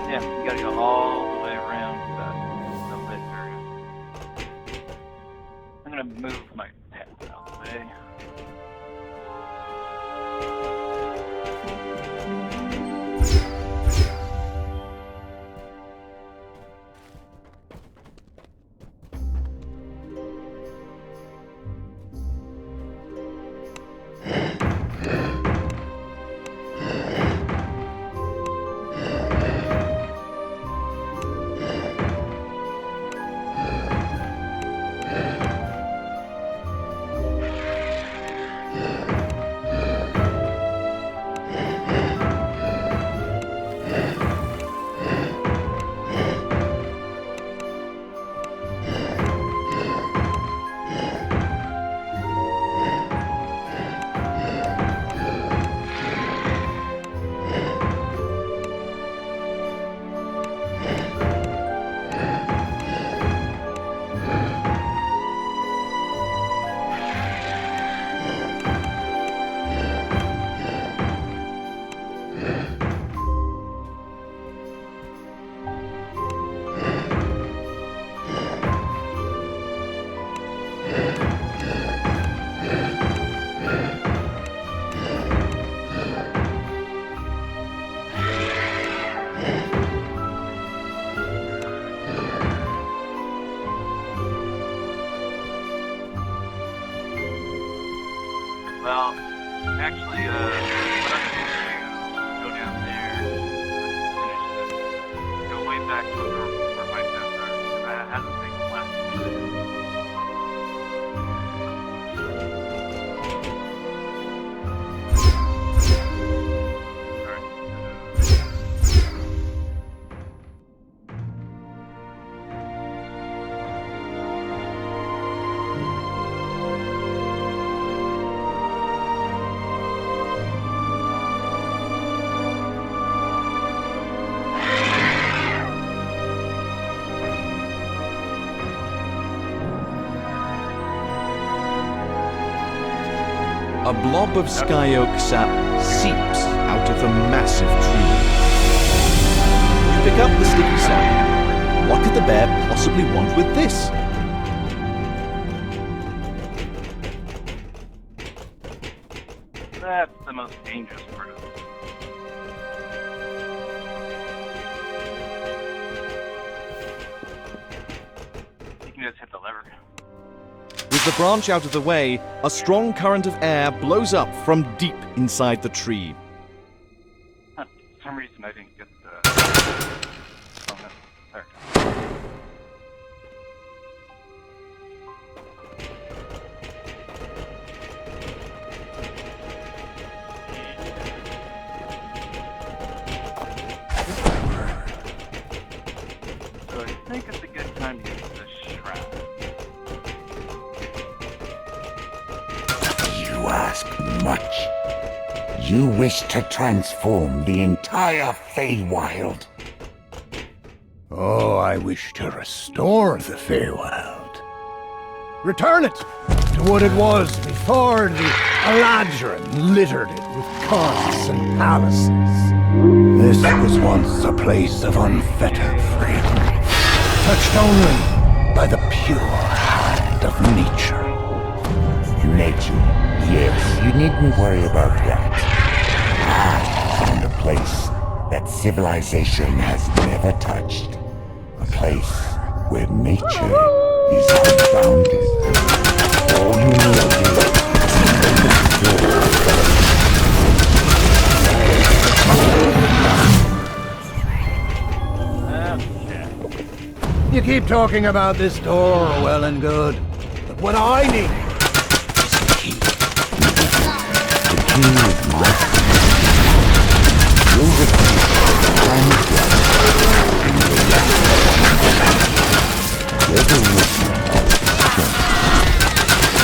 Yeah, you gotta go all the way around the lit area. I'm gonna move my pet out of the way. Well, actually, what I'm going to do is go down there, finish this, go way back to where my steps are, because I had the thing left. A blob of sky oak sap seeps out of the massive tree. You pick up the sticky sap. What could the bear possibly want with this? That's the most dangerous part of it. You can just hit the lever. With the branch out of the way, a strong current of air blows up from deep inside the tree. Huh, for some reason I didn't get the... Oh no, there. So I think it's a good time to use this shroud. You ask much. You wish to transform the entire Feywild. Oh, I wish to restore the Feywild. Return it to what it was before the Eladrin littered it with costs and palaces. This was once a place of unfettered freedom, touched only by the pure hand of nature. Nature, yes, you needn't worry about that. I found a place that civilization has never touched. A place where nature is unbounded. All you need to do is You keep talking about this door, well and good. But what I need is the key. The key is my You'll repeat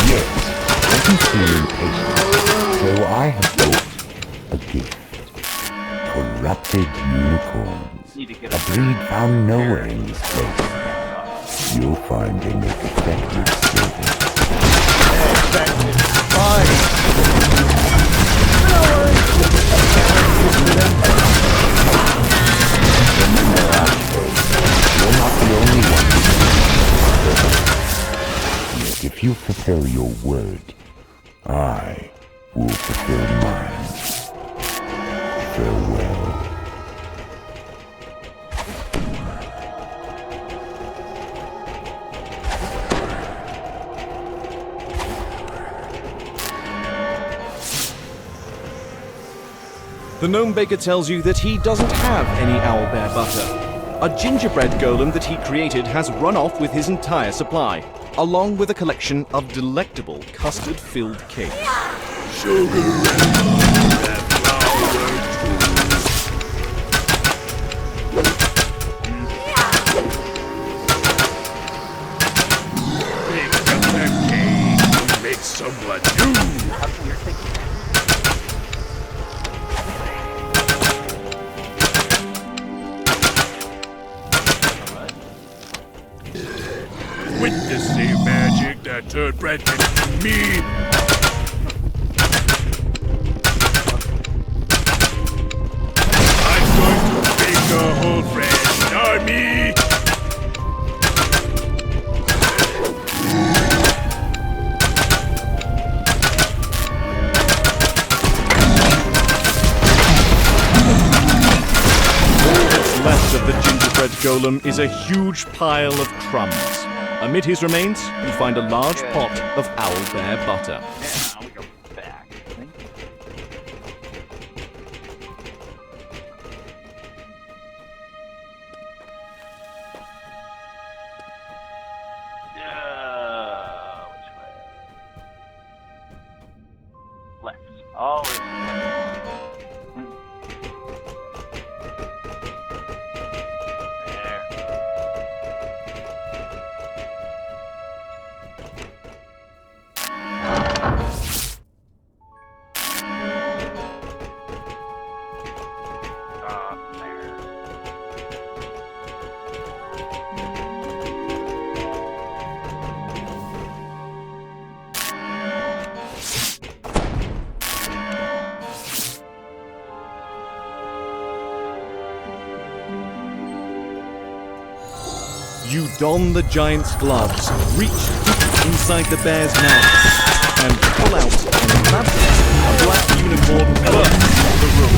Yes, doesn't seem impatient. So I have brought a gift. Corrupted unicorns. A breed found nowhere in this place. You'll find they make effective service. You're not the only one. Yet if you fulfill your word, I will fulfill mine. Farewell. The gnome baker tells you that he doesn't have any owlbear butter. A gingerbread golem that he created has run off with his entire supply, along with a collection of delectable custard-filled cakes. Make someone new. Witness the magic that turned bread into me. I'm going to make a whole fresh army. What's left of the gingerbread golem is a huge pile of crumbs. Amid his remains, you find a large pot of owlbear butter. Now we go back, I think. Which way? Left. Always left. You don the giant's gloves, reach deep inside the bear's mouth, and pull out an elaborate, a black unicorn bursts the room.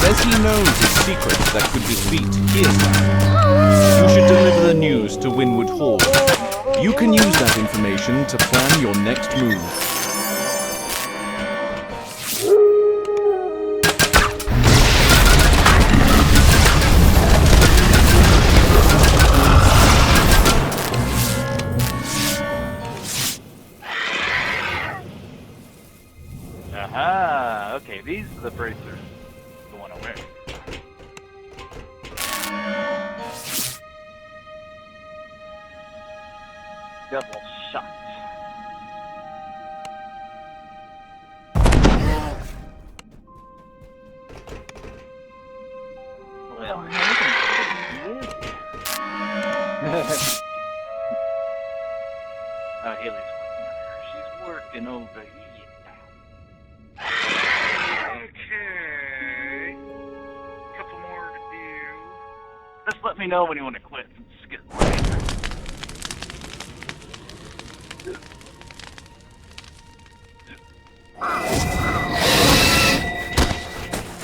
Says he knows a secret that could defeat Gearsman. You should deliver the news to Winwood Hall. You can use that information to plan your next move. Aha! Okay, these are the bracers. Away. Double shot. Well, Haley's working on her. She's working over here. Okay. Couple more to do. Just let me know when you want to quit and skip.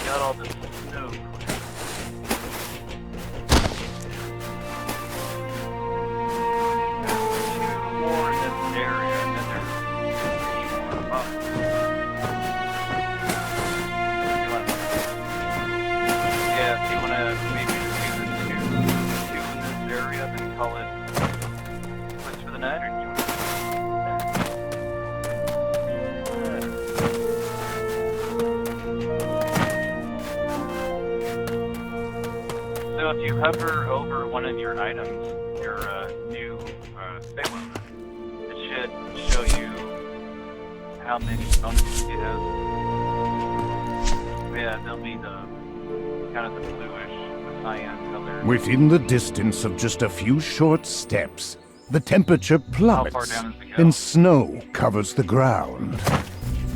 Got all this snow. Two more in this area, and then there's 3 more up. Yeah, if you want to maybe just do the two in this area, then call it quits for the night, or do you want to So if you hover over one of your items, your new Salem, it should show you how many bonuses you have. Yeah, they'll be the kind of the bluish, cyan color. Within the distance of just a few short steps, the temperature plummets down is the and snow covers the ground.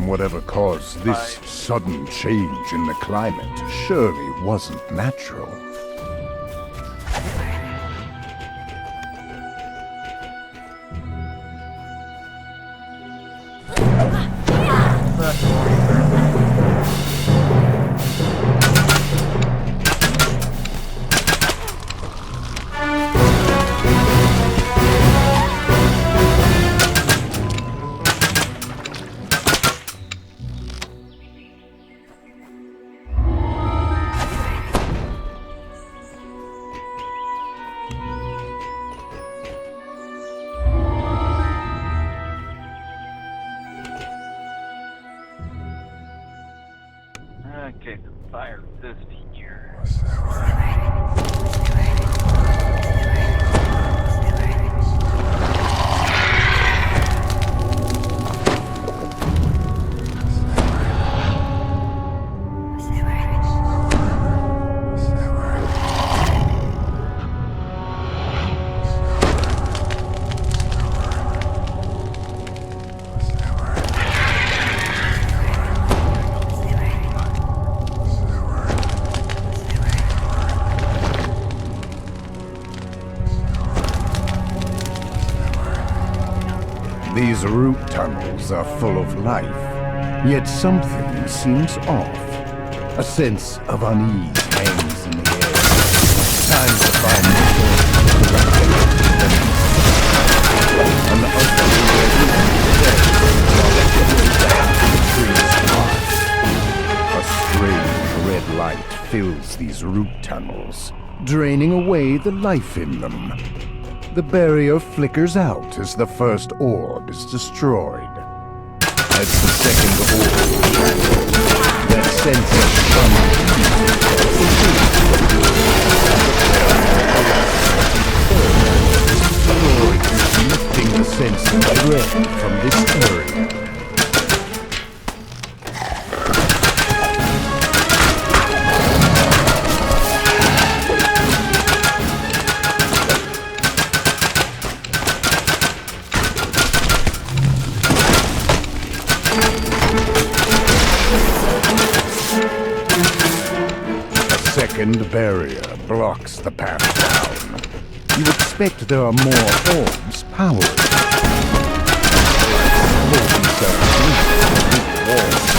Whatever caused this sudden change in the climate surely wasn't natural. Okay, so fire this here. These root tunnels are full of life, yet something seems off. A sense of unease hangs in the air. Time to find the source. An ugly A strange red light fills these root tunnels, draining away the life in them. The barrier flickers out as the first orb is destroyed. As the second orb shatters, that sense of lifting the sense of dread from this area. darkened barrier blocks the path down. You expect there are more orbs powered. Pull themselves loose with walls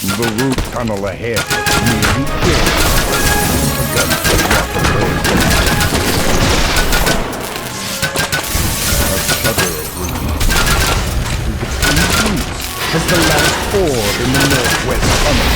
and the root tunnel ahead nearly clear. Guns will walk away. A shudder of relief. Between roots as the last orb in the northwest tunnel.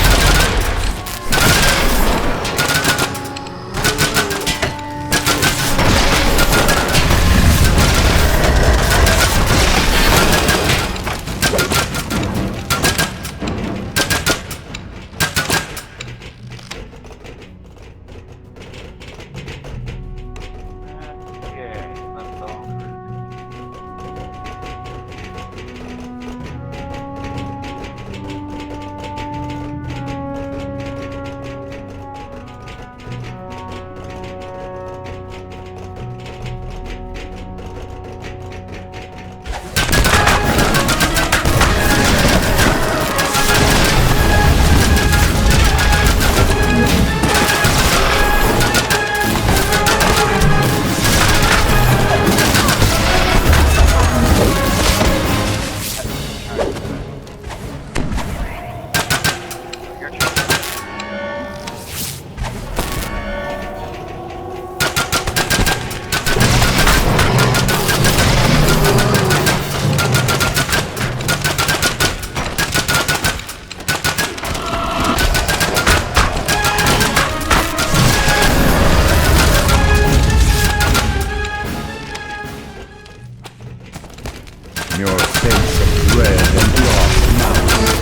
Your sense of dread and loss now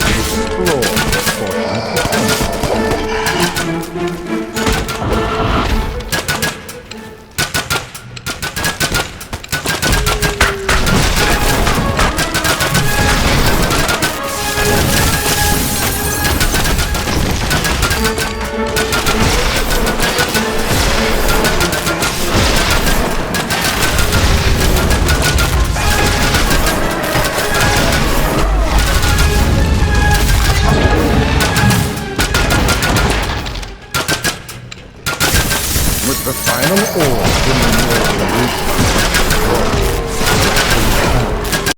explore this portion. With the final orb in the north.